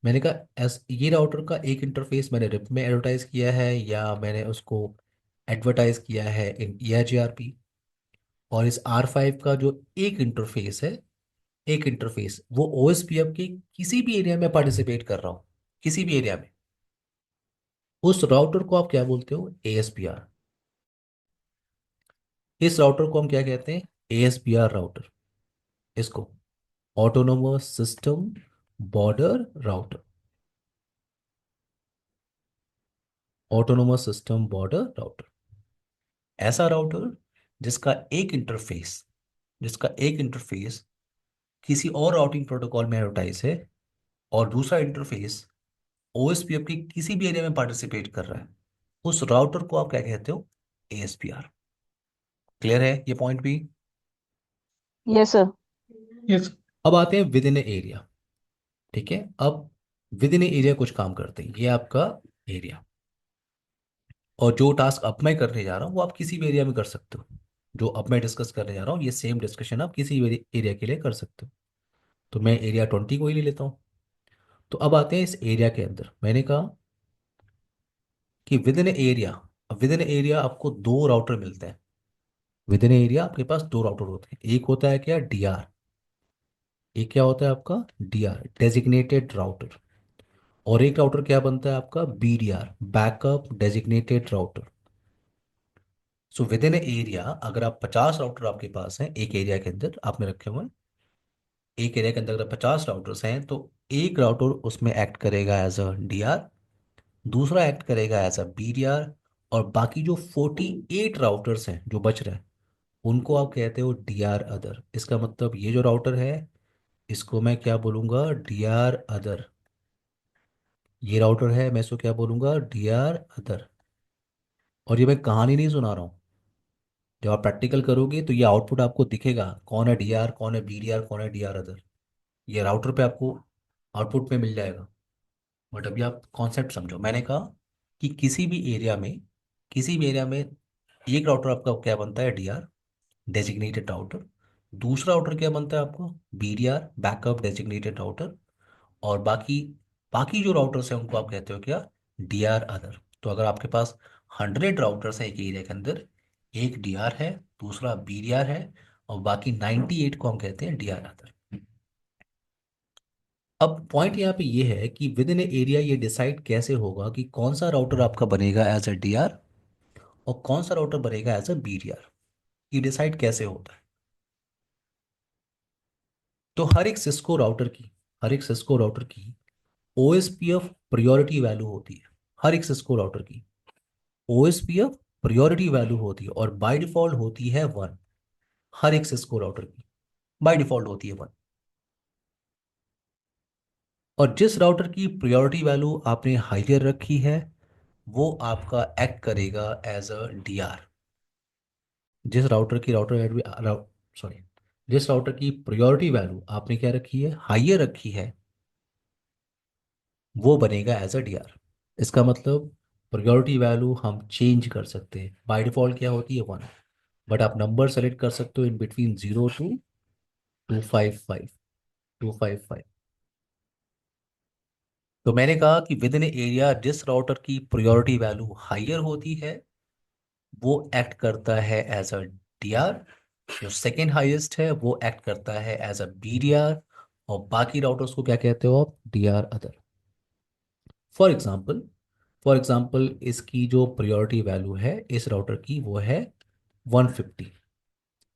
मैंने कहा एस ये राउटर का एक इंटरफेस मैंने रिप में एडवर्टाइज किया है या मैंने उसको एडवर्टाइज किया है इन ईआरजीआरपी। और इस R5 का जो एक इंटरफेस है, एक इंटरफेस वो ओएसपीएफ के किसी भी एरिया में पार्टिसिपेट कर रहा हूँ, किसी भी एरिया में, उस राउटर को आप क्या बोलते हो? एएसपीआर। इस राउटर को हम क्या कहते हैं? एएसपीआर राउटर। इसको autonomous system border router, autonomous system border router. ऐसा राउटर जिसका एक इंटरफेस जिसका एक इंटरफेस किसी और राउटिंग प्रोटोकॉल में एडवर्टाइज है और दूसरा इंटरफेस ओएसपीएफ की किसी भी एरिया में पार्टिसिपेट कर रहा है, उस राउटर को आप क्या कहते हो? एएसपीआर। क्लियर है ये पॉइंट भी? Yes sir. यस। अब आते हैं विद इन एरिया। ठीक है, अब विद इन एरिया कुछ काम करते हैं। ये आपका एरिया, और जो टास्क अब मैं करने जा रहा हूँ वो आप किसी भी एरिया में कर सकते हो। जो अब मैं डिस्कस करने जा रहा हूँ ये सेम डिस्कशन आप किसी भी एरिया के लिए कर सकते हो। तो मैं एरिया 20 को ही ले लेता हूँ। तो अब आते हैं इस एरिया के अंदर। मैंने कहा कि विद इन एरिया आपको दो राउटर मिलते हैं। विद इन एरिया आपके पास दो राउटर होते हैं। एक होता है क्या? डीआर। एक क्या होता है आपका? DR, designated router. और एक राउटर क्या बनता है आपका? BDR, backup designated router. So within area अगर आप 50 राउटर आपके पास हैं, एक एरिया के अंदर आपने रखे हुए हैं, एक एरिया के अंदर अगर 50 राउटर्स हैं तो एक राउटर उसमें एक्ट करेगा एज अ डीआर, दूसरा एक्ट करेगा एज अ बीडीआर, और बाकी जो 48 राउटर्स हैं जो बच रहे हैं उनको आप कहते हो डीआर अदर। इसका मतलब ये जो राउटर है इसको मैं क्या बोलूंगा? D R other. ये राउटर है, मैं इसको क्या बोलूंगा? D R other. और ये मैं कहानी नहीं सुना रहा हूँ। जब आप प्रैक्टिकल करोगे तो ये आउटपुट आपको दिखेगा, कौन है डीआर, कौन है बीडीआर, कौन है डीआर अदर। ये राउटर पे आपको आउटपुट में मिल जाएगा। बट अभी आप कॉन्सेप्ट समझो। मैंने कहा कि किसी भी एरिया में एक राउटर आपका क्या बनता है? DR, designated router. दूसरा राउटर क्या बनता है आपको? BDR, backup designated router. और बाकी बाकी जो राउटर्स हैं उनको आप कहते हो क्या? D R other. तो अगर आपके पास 100 राउटर्स हैं एक एरिया के अंदर, एक डीआर है, दूसरा बीडीआर है, और बाकी 98 को हम कहते हैं डीआर अदर। अब पॉइंट यहाँ पे ये है कि विद इन एरिया ये डिसाइड कैसे होगा कि कौन सा राउटर आपका बनेगा एज अ डीआर और कौन सा राउटर बनेगा एज अ बीडीआर। ये डिसाइड कैसे होता है? तो हर एक सिस्को राउटर की ओएसपीएफ प्रायोरिटी वैल्यू होती है। हर एक सिस्को राउटर की ओएसपीएफ प्रायोरिटी वैल्यू होती है और बाय डिफॉल्ट होती है 1। हर एक सिस्को राउटर की बाय डिफॉल्ट होती है 1। और जिस राउटर की प्रायोरिटी वैल्यू आपने हाइयर रखी है वो आपका एक्ट करेगा एज अ डीआर। जिस राउटर की राउटर वैल्यू सॉरी जिस राउटर की प्रायोरिटी वैल्यू आपने क्या रखी है, हाइयर रखी है, वो बनेगा एज अ डीआर। इसका मतलब प्रायोरिटी वैल्यू हम चेंज कर सकते हैं। बाय डिफॉल्ट क्या होती है 1, बट आप नंबर सेलेक्ट कर सकते हो इन बिटवीन 0 to 255 255। तो मैंने कहा कि विद इन एरिया जिस राउटर की प्रायोरिटी वैल्यू हाइयर होती है वो एक्ट करता है एज अ डीआर। जो सेकेंड हाईएस्ट है वो एक्ट करता है एज अ बीडीआर। और बाकी राउटर्स को क्या कहते हो आप, डीआर अदर। फॉर एग्जाम्पल इसकी जो प्रायोरिटी वैल्यू है इस राउटर की वो है 150।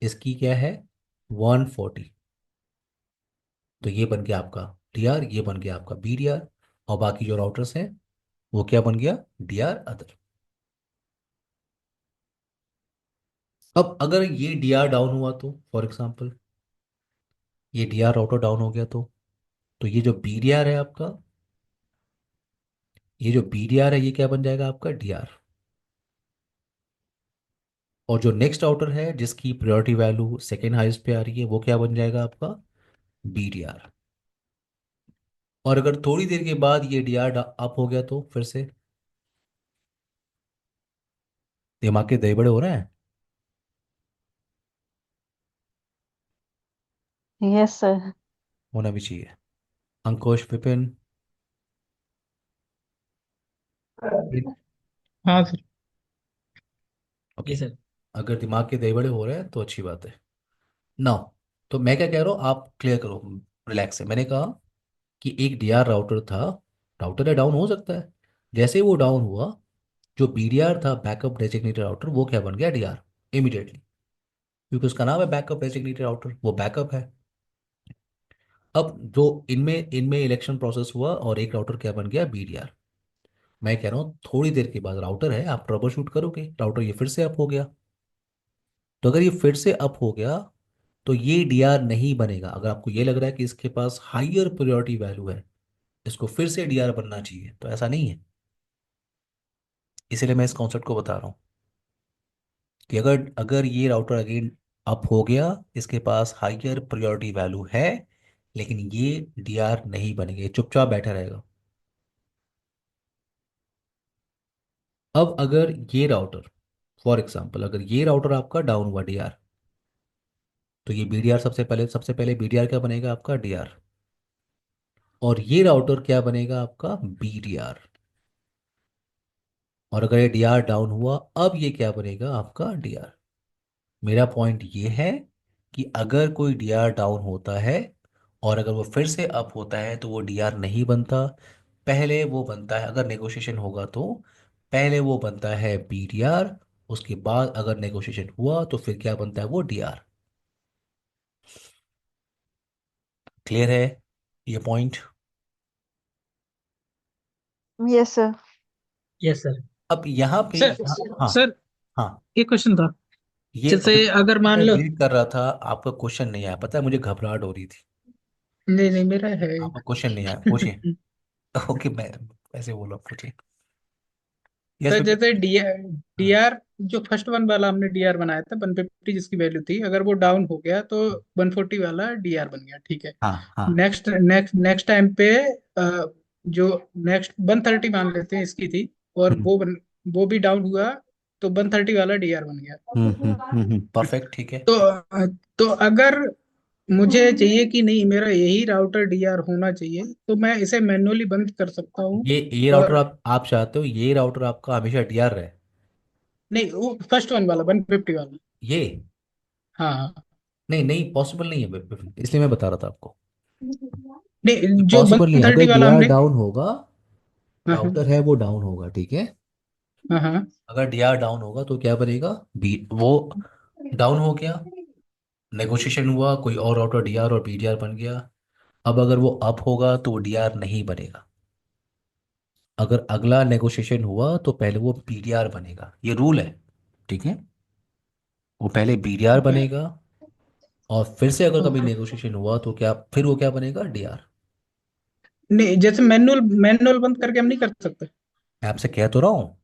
इसकी क्या है 140। तो ये बन गया आपका डीआर, ये बन गया आपका बीडीआर। और बाकी जो राउटर्स हैं वो क्या बन गया, डीआर अदर। अब अगर ये डीआर डाउन हुआ तो फॉर एग्जाम्पल ये डीआर राउटर डाउन हो गया तो ये जो बीडीआर है आपका, ये जो बीडीआर है ये क्या बन जाएगा आपका डीआर। और जो नेक्स्ट राउटर है जिसकी प्रायोरिटी वैल्यू सेकेंड हाईएस्ट पे आ रही है वो क्या बन जाएगा आपका बीडीआर। और अगर थोड़ी देर के बाद ये डीआर अप हो गया तो फिर से दिमाग के दही बड़े हो रहे हैं। Yes sir. होना भी चाहिए। अंकुश, विपिन। हाँ सर। ओके। जी सर। अगर दिमाग के दही बड़े हो रहे हैं तो अच्छी बात है। नाउ तो मैं क्या कह रहा हूँ आप क्लियर करो, रिलैक्स है। मैंने कहा कि एक डीआर राउटर था, राउटर है डाउन हो सकता है। जैसे ही वो डाउन हुआ जो बीडीआर था बैकअप डेजिग्नेटेड राउटर वो क्या बन गया डीआर इमीडिएटली, क्योंकि उसका नाम है बैकअप डेजिग्नेटेड राउटर, वो बैकअप है। अब जो इनमें इनमें इलेक्शन प्रोसेस हुआ और एक राउटर क्या बन गया बीडीआर। मैं कह रहा हूँ थोड़ी देर के बाद राउटर है आप ट्रबल शूट करोगे, राउटर ये फिर से अप हो गया। तो अगर ये फिर से अप हो गया तो ये डीआर नहीं बनेगा। अगर आपको ये लग रहा है कि इसके पास हाइयर प्रायोरिटी वैल्यू है, इसको फिर से डीआर बनना चाहिए, तो ऐसा नहीं है। इसीलिए मैं इस कॉन्सेप्ट को बता रहा हूँ कि अगर अगर ये राउटर अगेन अप हो गया, इसके पास हाइयर प्रायोरिटी वैल्यू है, लेकिन ये डीआर नहीं बनेगा, ये चुपचाप बैठा रहेगा। अब अगर ये राउटर फॉर एग्जांपल अगर ये राउटर आपका डाउन हुआ डीआर, तो ये बीडीआर सबसे पहले बीडीआर क्या बनेगा आपका डीआर। और ये राउटर क्या बनेगा आपका बीडीआर। और अगर ये डीआर डाउन हुआ अब ये क्या बनेगा आपका डीआर। मेरा पॉइंट ये है कि अगर कोई डीआर डाउन होता है और अगर वो फिर से अप होता है तो वो डीआर नहीं बनता। पहले वो बनता है, अगर नेगोशिएशन होगा तो पहले वो बनता है बीडीआर, उसके बाद अगर नेगोशिएशन हुआ तो फिर क्या बनता है वो डीआर। क्लियर है ये point? Yes sir. Yes sir. अब यहाँ पे सर हाँ सर हाँ। एक क्वेश्चन था। ये जैसे अगर मान मैं लो। वेट कर रहा था, आपका क्वेश्चन नहीं आया, पता है मुझे घबराहट हो रही थी। नहीं नहीं, मेरा है। आपका क्वेश्चन नहीं आया, पूछिए। ओके, मैं ऐसे बोला, पूछिए। Yes sir Vipin. जैसे डीआर हाँ डीआर जो फर्स्ट वन वाला हमने डीआर बनाया था 150 जिसकी वैल्यू थी, अगर वो डाउन हो गया तो 140 वाला डीआर बन गया, ठीक है। हाँ हाँ। नेक्स्ट टाइम पे जो नेक्स्ट 130 मान लेते हैं इसकी थी, और हम्म वो भी डाउन हुआ तो 130 वाला डीआर बन गया। परफेक्ट, ठीक है। तो तो अगर मुझे चाहिए कि नहीं मेरा यही राउटर डीआर होना चाहिए, तो मैं इसे मैन्युअली बंद कर सकता हूँ। ये राउटर और आप चाहते हो ये राउटर आपका हमेशा डीआर रहे? नहीं, वो फर्स्ट वन वाला 150 वाला। ये हाँ हाँ। नहीं नहीं पॉसिबल नहीं है विपिन, इसलिए मैं बता रहा था आपको। नहीं, जो पॉसिबल नहीं है। अगर 130 वाला डीआर हमने। डाउन होगा, हाँ हाँ राउटर है वो डाउन होगा, ठीक है। हाँ हाँ। अगर डीआर डाउन होगा तो क्या बनेगा, बी वो डाउन हो गया, नेगोशिएशन हुआ, कोई और राउटर डीआर और बीडीआर बन गया। अब अगर वो अप होगा तो वो डीआर नहीं बनेगा। अगर अगला नेगोशिएशन हुआ तो पहले वो बीडीआर बनेगा, ये रूल है, ठीक है। वो पहले बीडीआर ओके बनेगा, और फिर से अगर कभी ओके। नेगोशिएशन हुआ तो क्या, फिर वो क्या बनेगा, डीआर। नहीं, जैसे मैनुअल मैनुअल बंद करके हम नहीं कर सकते? मैं आपसे कह तो रहा हूँ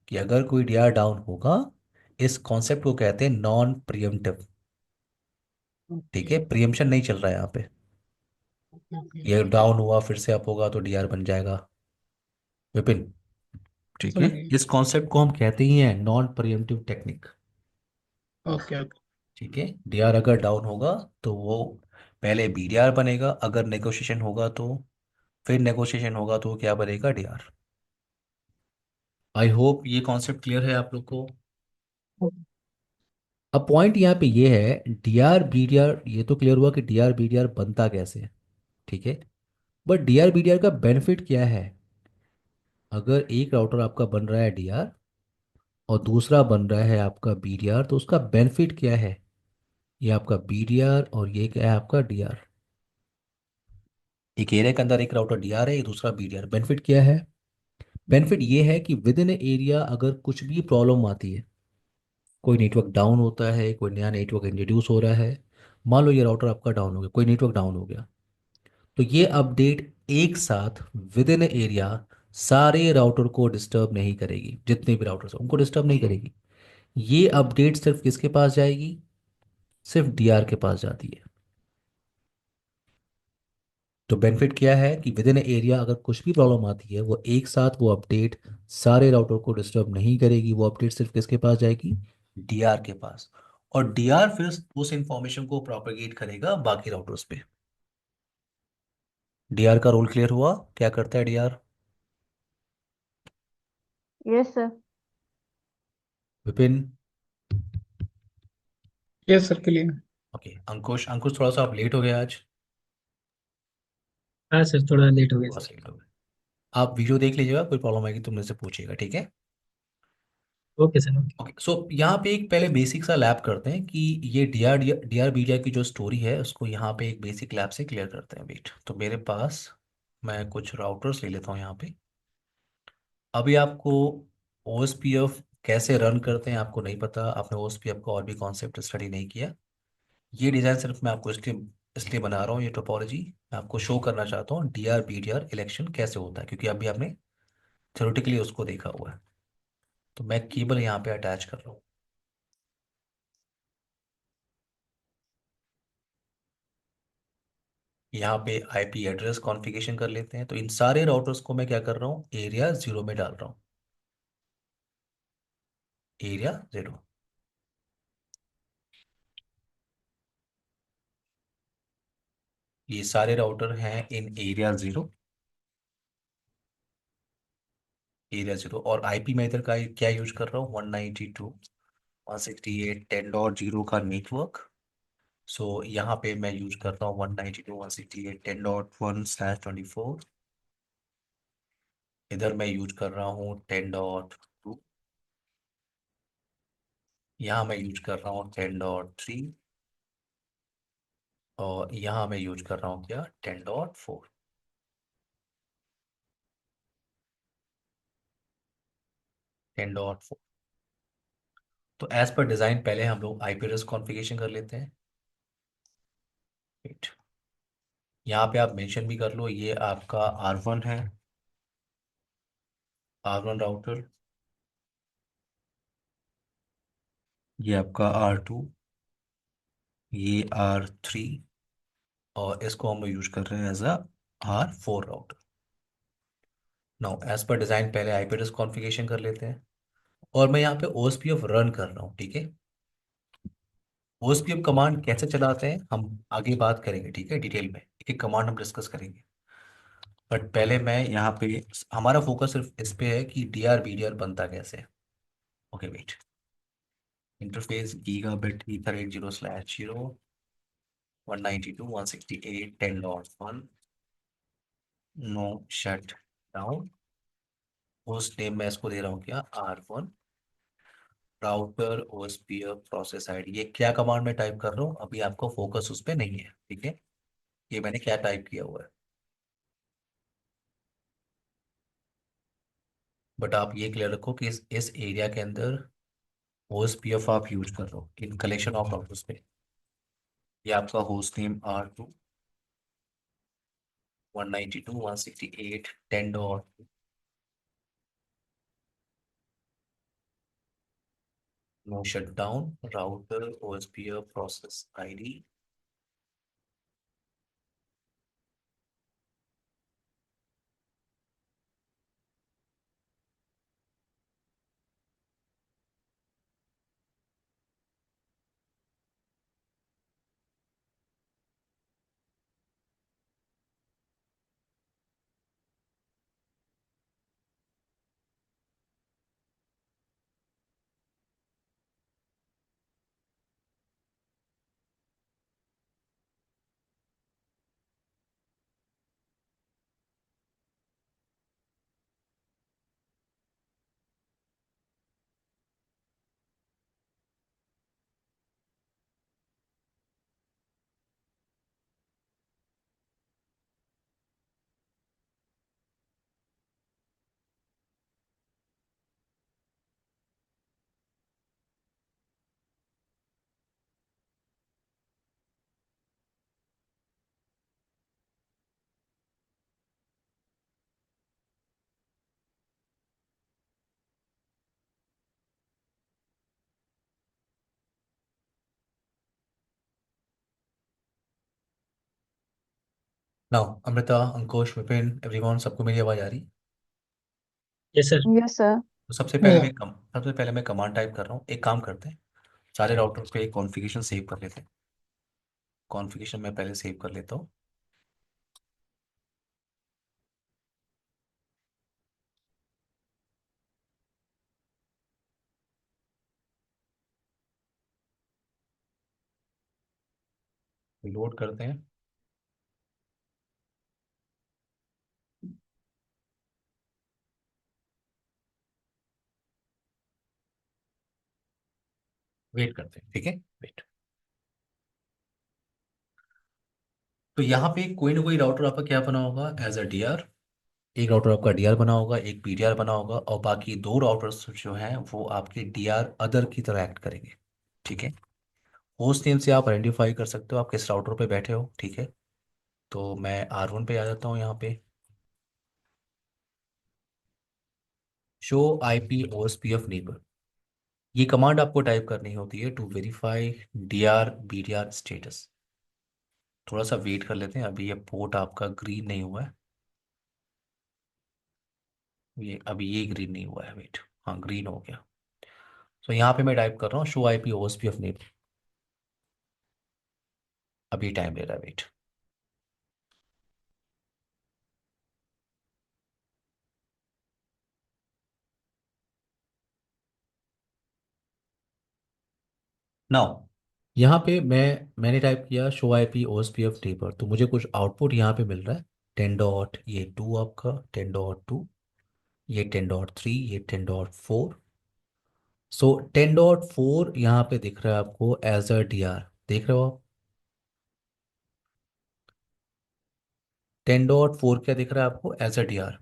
कि अगर कोई डीआर डाउन होगा, इस कॉन्सेप्ट को कहते हैं नॉन प्रियम्पटिव। ठीक ओके है, प्रियम्पशन नहीं चल रहा है यहाँ पे। ओके। ये डाउन हुआ फिर से अप होगा तो डीआर बन जाएगा, विपिन। ठीक है, समझ गए। इस कॉन्सेप्ट को हम कहते ही हैं नॉन प्रियम्पटिव टेक्निक। Okay okay. ठीक है, डीआर अगर डाउन होगा तो वो पहले बीडीआर बनेगा, अगर नेगोशिएशन होगा तो, फिर नेगोशिएशन होगा तो क्या बनेगा, डीआर। आई होप ये कॉन्सेप्ट क्लियर है आप लोग को। अब पॉइंट यहाँ पे ये है, डीआर बीडीआर ये तो क्लियर हुआ कि डीआर बीडीआर बनता कैसे है, ठीक है। बट डीआर बीडीआर का बेनिफिट क्या है। अगर एक राउटर आपका बन रहा है डीआर और दूसरा बन रहा है आपका बीडीआर, तो उसका बेनिफिट क्या है। ये आपका बीडीआर और ये क्या है, आपका डीआर। एक एरिया के अंदर एक राउटर डीआर है, एक दूसरा बीडीआर। बेनिफिट क्या है। बेनिफिट ये है कि विद इन एरिया अगर कुछ भी प्रॉब्लम आती है, कोई नेटवर्क डाउन होता है, कोई नया नेटवर्क इंट्रोड्यूस हो रहा है, मान लो ये राउटर आपका डाउन हो गया, कोई नेटवर्क डाउन हो गया, तो ये अपडेट एक साथ विद इन एरिया सारे राउटर को डिस्टर्ब नहीं करेगी। जितने भी राउटर्स हैं उनको डिस्टर्ब नहीं करेगी। ये अपडेट सिर्फ किसके पास जाएगी, सिर्फ डीआर के पास जाती है। तो बेनिफिट क्या है कि विद इन एरिया अगर कुछ भी प्रॉब्लम आती है, वो एक साथ वो अपडेट सारे राउटर को डिस्टर्ब नहीं करेगी। वो अपडेट सिर्फ किसके पास जाएगी, डीआर के पास। और डीआर फिर उस इंफॉर्मेशन को प्रोपेगेट करेगा बाकी राउटर्स पे। डीआर का रोल क्लियर हुआ, क्या करता है DR, yes sir. Vipin. Yes sir, clear. Okay, Ankush, Ankush थोड़ा सा आप लेट हो गए आज। हाँ सर, थोड़ा लेट हो गया थोड़ा सर। सा लेट हो गए। आप वीडियो देख लीजिएगा, कोई प्रॉब्लम आएगी तो मुझसे पूछिएगा, ठीक है। Okay sir, okay. ओके, सो यहाँ पे एक पहले बेसिक सा लैब करते हैं कि ये डीआर बीडीआर की जो स्टोरी है उसको यहाँ पे एक बेसिक लैब से क्लियर करते हैं। वेट, तो मेरे पास मैं कुछ राउटर्स ले लेता हूँ यहाँ पे। अभी आपको ओएसपीएफ कैसे रन करते हैं आपको नहीं पता, आपने ओएसपीएफ का और भी कॉन्सेप्ट स्टडी नहीं किया। ये डिज़ाइन सिर्फ मैं आपको इसलिए इसलिए बना रहा हूँ, ये टोपोलॉजी मैं आपको शो करना चाहता हूँ डीआर बीडीआर इलेक्शन कैसे होता है, क्योंकि अभी आपने थ्योरेटिकली उसको देखा हुआ है। तो मैं केबल यहाँ पे अटैच कर रहा हूँ। यहाँ पे आईपी एड्रेस कॉन्फ़िगरेशन कर लेते हैं। तो इन सारे राउटर्स को मैं क्या कर रहा हूँ, एरिया 0 में डाल रहा हूँ, एरिया 0। ये सारे राउटर हैं इन एरिया 0, एरिया 0। और आईपी मैं इधर का क्या यूज कर रहा हूँ, 192.168.10.0 का नेटवर्क। सो यहाँ पे मैं यूज कर रहा हूँ 192.168.10.1/24। इधर मैं यूज कर रहा हूँ 10.2। यहाँ मैं यूज कर रहा हूँ 10.3। और यहाँ मैं यूज कर रहा हूँ क्या, 10.4। 10.4। तो एज पर डिज़ाइन पहले हम लोग आईपी एड्रेस कॉन्फ़िगरेशन कर लेते हैं। Wait, यहाँ पे आप मेंशन भी कर लो, ये आपका R1 है, R1 राउटर। ये आपका R2, ये R3। और इसको हम यूज कर रहे हैं as a R4 router. Now as per design पहले आईपी एड्रेस कॉन्फ़िगरेशन कर लेते हैं। और मैं यहाँ पे ओएसपीएफ रन कर रहा हूँ, ठीक है। ओएसपीएफ कमांड कैसे चलाते हैं हम आगे बात करेंगे, ठीक है, डिटेल में एक एक कमांड हम डिस्कस करेंगे। बट पहले मैं यहाँ पे, हमारा फोकस सिर्फ इस पे है कि डीआर बीडीआर बनता कैसे है। Okay wait, interface gigabit ethernet 0/0 192.168.10.1 no shutdown. Host name मैं इसको दे रहा हूँ क्या, R1। Router OSPF process ID, ये क्या कमांड में टाइप कर रहा हूँ अभी, आपको फोकस उस पर नहीं है, ठीक है। ये मैंने क्या टाइप किया हुआ है, बट आप ये क्लियर रखो कि इस एरिया के अंदर ओएसपीएफ आप यूज कर रहे हो इन कलेक्शन ऑफ राउटर्स पे। ये आपका host name R2 192.168.10. No shutdown router OSPF process ID. Now Amrita, Ankush, Vipin, everyone, सबको मेरी आवाज आ रही? Yes sir. Yes sir. तो हाँ। सबसे पहले मैं कमांड टाइप कर रहा हूँ। एक काम करते हैं, सारे राउटर्स पे एक कॉन्फ़िगरेशन सेव कर लेते हैं। कॉन्फ़िगरेशन मैं पहले सेव कर लेता हूँ। लोड करते हैं। वेट करते हैं, ठीक है, वेट। तो यहाँ पे कोई ना कोई राउटर आपका क्या बना होगा एज अ डीआर। एक राउटर आपका डीआर बना होगा, एक पीडीआर बना होगा, और बाकी दो राउटर्स जो हैं वो आपके डीआर अदर की तरह एक्ट करेंगे, ठीक है। होस्ट नेम से आप आइडेंटिफाई कर सकते हो आप किस राउटर पे बैठे हो, ठीक है। तो मैं R1 पे आ जाता हूँ यहाँ पे। शो IP OSPF नेबर, ये कमांड आपको टाइप करनी होती है to verify DR BDR status. थोड़ा सा वेट कर लेते हैं, अभी ये पोर्ट आपका ग्रीन नहीं हुआ है। ये अभी ये ग्रीन नहीं हुआ है, वेट। हाँ, ग्रीन हो गया। तो यहाँ पे मैं टाइप कर रहा हूँ शो IP OSPF नेबर। अभी टाइम ले रहा है, वेट। नाउ यहाँ पे मैंने टाइप किया शो IP OSPF नेबर, तो मुझे कुछ आउटपुट यहाँ पे मिल रहा है। 10 डॉट ये 2 आपका, 10.2, ये 10.3, ये 10.4। सो 10.4 यहाँ पे दिख रहा है आपको एज अ डीआर, देख रहे हो आप? 10.4 क्या दिख रहा है आपको एज अ डीआर।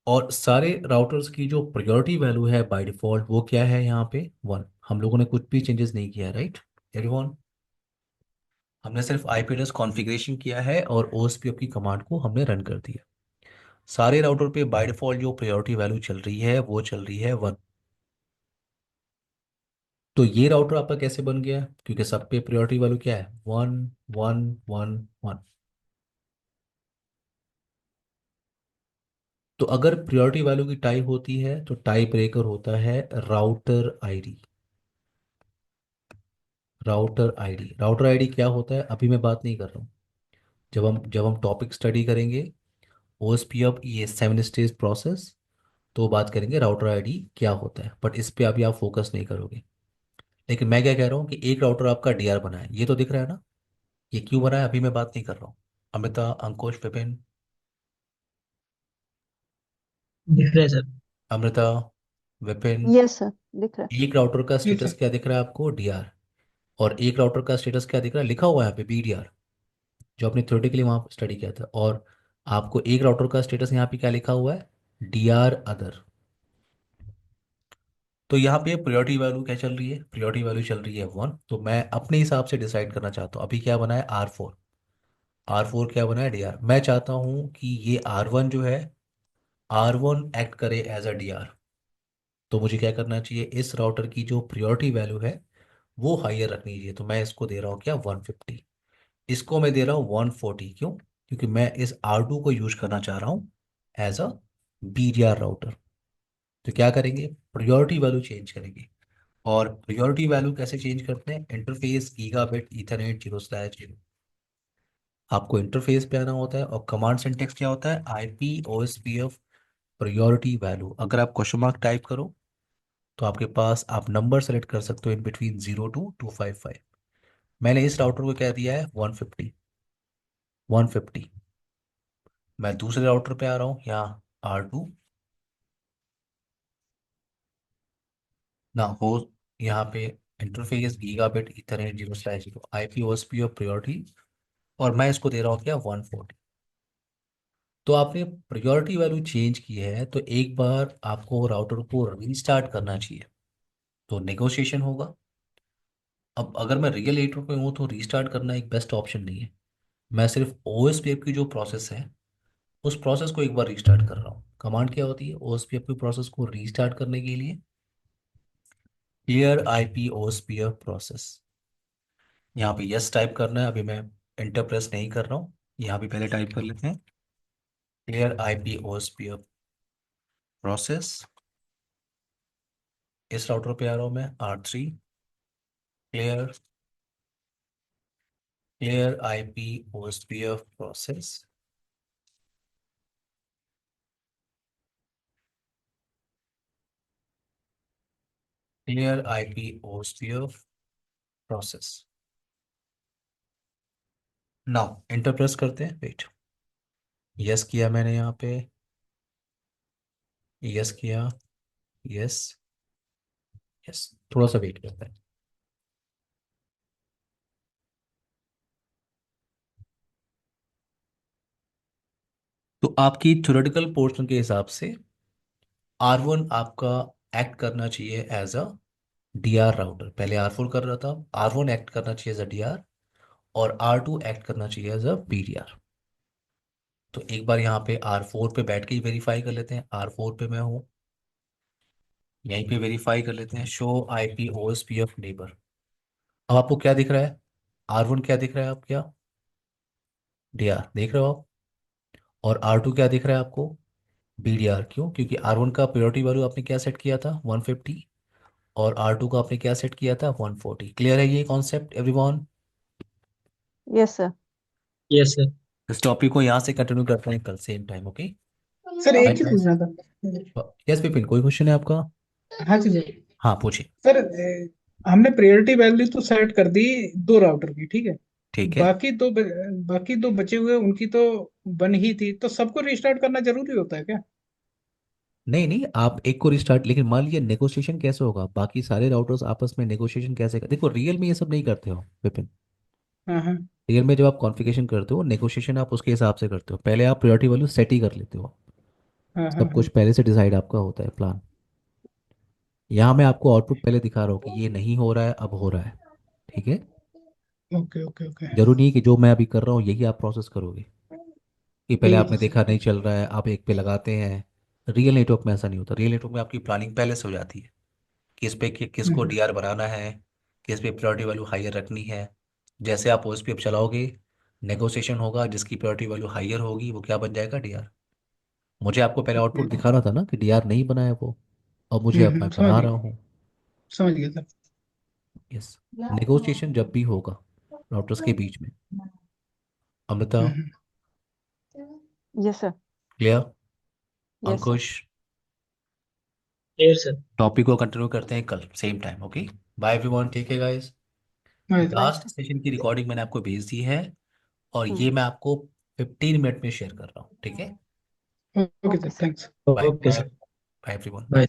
और सारे राउटर्स की जो प्रायोरिटी वैल्यू है बाय डिफॉल्ट वो क्या है यहाँ पे, 1। हम लोगों ने कुछ भी चेंजेस नहीं किया, राइट एवरीवन। हमने सिर्फ आईपी एड्रेस कॉन्फ़िगरेशन किया है और ओएसपीएफ की कमांड को हमने रन कर दिया। सारे राउटर पे बाय डिफॉल्ट जो प्रायोरिटी वैल्यू चल रही है वो चल रही है 1। तो ये राउटर आपका कैसे बन गया, क्योंकि सब पे प्रायोरिटी वैल्यू क्या है, 1 1 1 1। तो अगर प्रायोरिटी वैल्यू की टाइप होती है तो टाइप ब्रेकर होता है राउटर आईडी। राउटर आईडी क्या होता है अभी मैं बात नहीं कर रहा हूँ। जब हम टॉपिक स्टडी करेंगे ओएसपीएफ ये 7 स्टेज प्रोसेस, तो बात करेंगे राउटर आईडी क्या होता है, बट इस पे अभी आप फोकस नहीं करोगे। लेकिन मैं क्या कह रहा हूँ कि एक राउटर आपका डीआर बना है, ये तो दिख रहा है ना। ये क्यों बना है अभी मैं बात नहीं कर रहा हूँ। अमिता, अंकुश, विपिन, दिख रहा है sir. Amrita, Vipin, yes sir, दिख रहा एक राउटर का जी स्टेटस सर। क्या दिख रहा है आपको? डीआर। और एक राउटर का स्टेटस क्या दिख रहा है? लिखा हुआ है यहाँ पे बीडीआर, जो आपने थ्योरेटिकली वहाँ स्टडी किया था। और आपको एक राउटर का स्टेटस यहाँ पे क्या लिखा हुआ है? D R other. तो यहाँ पे प्रायोरिटी वैल्यू क्या चल रही है? प्रायोरिटी वैल्यू चल रही है 1। तो मैं अपने हिसाब से डिसाइड करना चाहता हूँ। अभी क्या बना है? R4। R4 क्या बना है? डीआर। मैं चाहता हूँ कि ये R1 जो है, R1 एक्ट करे एज अ डीआर। तो मुझे क्या करना चाहिए? इस राउटर की जो प्रायोरिटी वैल्यू है वो हाइयर रखनी चाहिए। तो मैं इसको दे रहा हूँ क्या? 150। इसको मैं दे रहा हूँ 140। क्यों? क्योंकि मैं इस R2 को यूज करना चाह रहा हूँ एज अ बीडीआर राउटर। तो क्या करेंगे? प्रायोरिटी वैल्यू चेंज करेंगे। और प्रायोरिटी वैल्यू कैसे चेंज करते हैं? Interface gigabit ethernet 0/0। आपको इंटरफेस पे आना होता है और कमांड सिंटेक्स क्या होता है? IP OSPF priority value. अगर आप क्वेश्चन मार्क टाइप करो तो आपके पास, आप नंबर सेलेक्ट कर सकते हो इन बिटवीन 0 to 255। मैंने इस राउटर को क्या दिया है? 150। 150। मैं दूसरे राउटर पे आ रहा हूँ, यहाँ R2 ना हो। यहाँ पे interface gigabit ethernet 0/0 IP OSPF priority. और मैं इसको दे रहा हूँ क्या? 140। तो आपने प्रायोरिटी वैल्यू चेंज की है, तो एक बार आपको राउटर को रीस्टार्ट करना चाहिए। तो नेगोशिएशन होगा। अब अगर मैं रियल नेटवर्क में हूँ तो रीस्टार्ट करना एक बेस्ट ऑप्शन नहीं है। मैं सिर्फ OSPF की जो प्रोसेस है उस प्रोसेस को एक बार रीस्टार्ट कर रहा हूँ। कमांड क्या होती है OSPF की प्रोसेस को रीस्टार्ट करने के लिए? Clear IP OSPF process. यहाँ पे यस टाइप करना है। अभी मैं एंटर प्रेस नहीं कर रहा हूँ, यहाँ पे पहले टाइप कर लेते हैं क्लियर IP OSPF प्रोसेस। इस राउटर पे आ रहा हूँ मैं, R3। Clear clear IP OSPF process. Clear IP OSPF process. Now enter press करते हैं। वेट, यस किया मैंने यहाँ पे, यस किया, यस, यस। थोड़ा सा वेट करते हैं। तो आपकी थ्योरेटिकल पोर्शन के हिसाब से R1 आपका एक्ट करना चाहिए एज अ डीआर राउटर। पहले R4 कर रहा था, R1 एक्ट करना चाहिए एज अ डीआर और R2 एक्ट करना चाहिए एज अ पीडीआर। तो एक बार यहाँ पे R4 पे बैठ के ही वेरीफाई कर लेते हैं। R4 पे मैं हूँ, यहीं पे वेरीफाई कर लेते हैं। Show IP OSPF neighbour. अब आपको क्या दिख रहा है? R1 क्या दिख रहा है? आप क्या डीआर देख रहे हो आप? और R2 क्या दिख रहा है आपको? बीडीआर। क्यों? क्योंकि R1 का प्रायोरिटी वैल्यू आपने क्या सेट किया था? 150। और R2 का आपने क्या सेट किया था? 140। क्लियर है ये concept everyone? Yes sir. Yes sir. इस टॉपिक को यहाँ से कंटिन्यू करते हैं कल same time. Okay sir bye एक चीज गाइस। पूछना था। यस विपिन, कोई क्वेश्चन है आपका? हाँ जी सर। हाँ पूछिए। सर हमने प्रायोरिटी वैल्यू तो सेट कर दी दो राउटर की, ठीक है। ठीक है। बाकी दो बचे हुए उनकी तो बन ही थी, तो सबको रिस्टार्ट करना जरूरी होता है क्या? नहीं नहीं, आप एक को रिस्टार्ट, लेकिन मान लीजिए नेगोशिएशन कैसे होगा? बाकी सारे राउटर्स आपस में नेगोशिएशन कैसे कर? देखो रियल में ये सब नहीं करते हो विपिन। हाँ हाँ रियल में जब आप कॉन्फ़िगरेशन करते हो, नेगोशिएशन आप उसके हिसाब से करते हो। पहले आप प्रायोरिटी वैल्यू सेट ही कर लेते हो। हाँ हाँ सब कुछ हाँ। पहले से डिसाइड आपका होता है, प्लान। यहाँ मैं आपको आउटपुट पहले दिखा रहा हूँ कि ये नहीं हो रहा है, अब हो रहा है। ठीक है। Okay okay okay. जरूरी नहीं कि जो मैं अभी कर रहा हूँ यही आप प्रोसेस करोगे। कि पहले ठीक है आपने सर, देखा नहीं ठीक चल रहा है, आप एक पे लगाते हैं। रियल नेटवर्क में ऐसा नहीं होता। रियल नेटवर्क में आपकी प्लानिंग पहले से हो जाती है, किस पे है। किसको डीआर बनाना है, किस पे प्रायोरिटी वैल्यू हाइयर रखनी है। जैसे आप ओएस पे चलाओगे, नेगोशिएशन होगा, जिसकी प्रायोरिटी वैल्यू हाइयर होगी वो क्या बन जाएगा? डीआर। मुझे आपको पहले ओके। आउटपुट दिखाना था ना कि डीआर नहीं बना है वो, और मुझे अब मैं समझ बना रहा गया, हूँ। समझ गया सर। यस। नेगोशिएशन जब भी होगा राउटर्स के बीच में। Amrita, hmm. Yes sir. Clear? Yes sir. Ankush, clear sir. Topic को कंटिन्यू करते हैं कल same time. Okay bye everyone, ठीक है गाइस। बाय। लास्ट सेशन की रिकॉर्डिंग मैंने आपको भेज दी है और हम्म। ये मैं आपको 15 मिनट में शेयर कर रहा हूँ। ठीक है। Okay sir, thanks. Bye okay sir, bye everyone. Bye.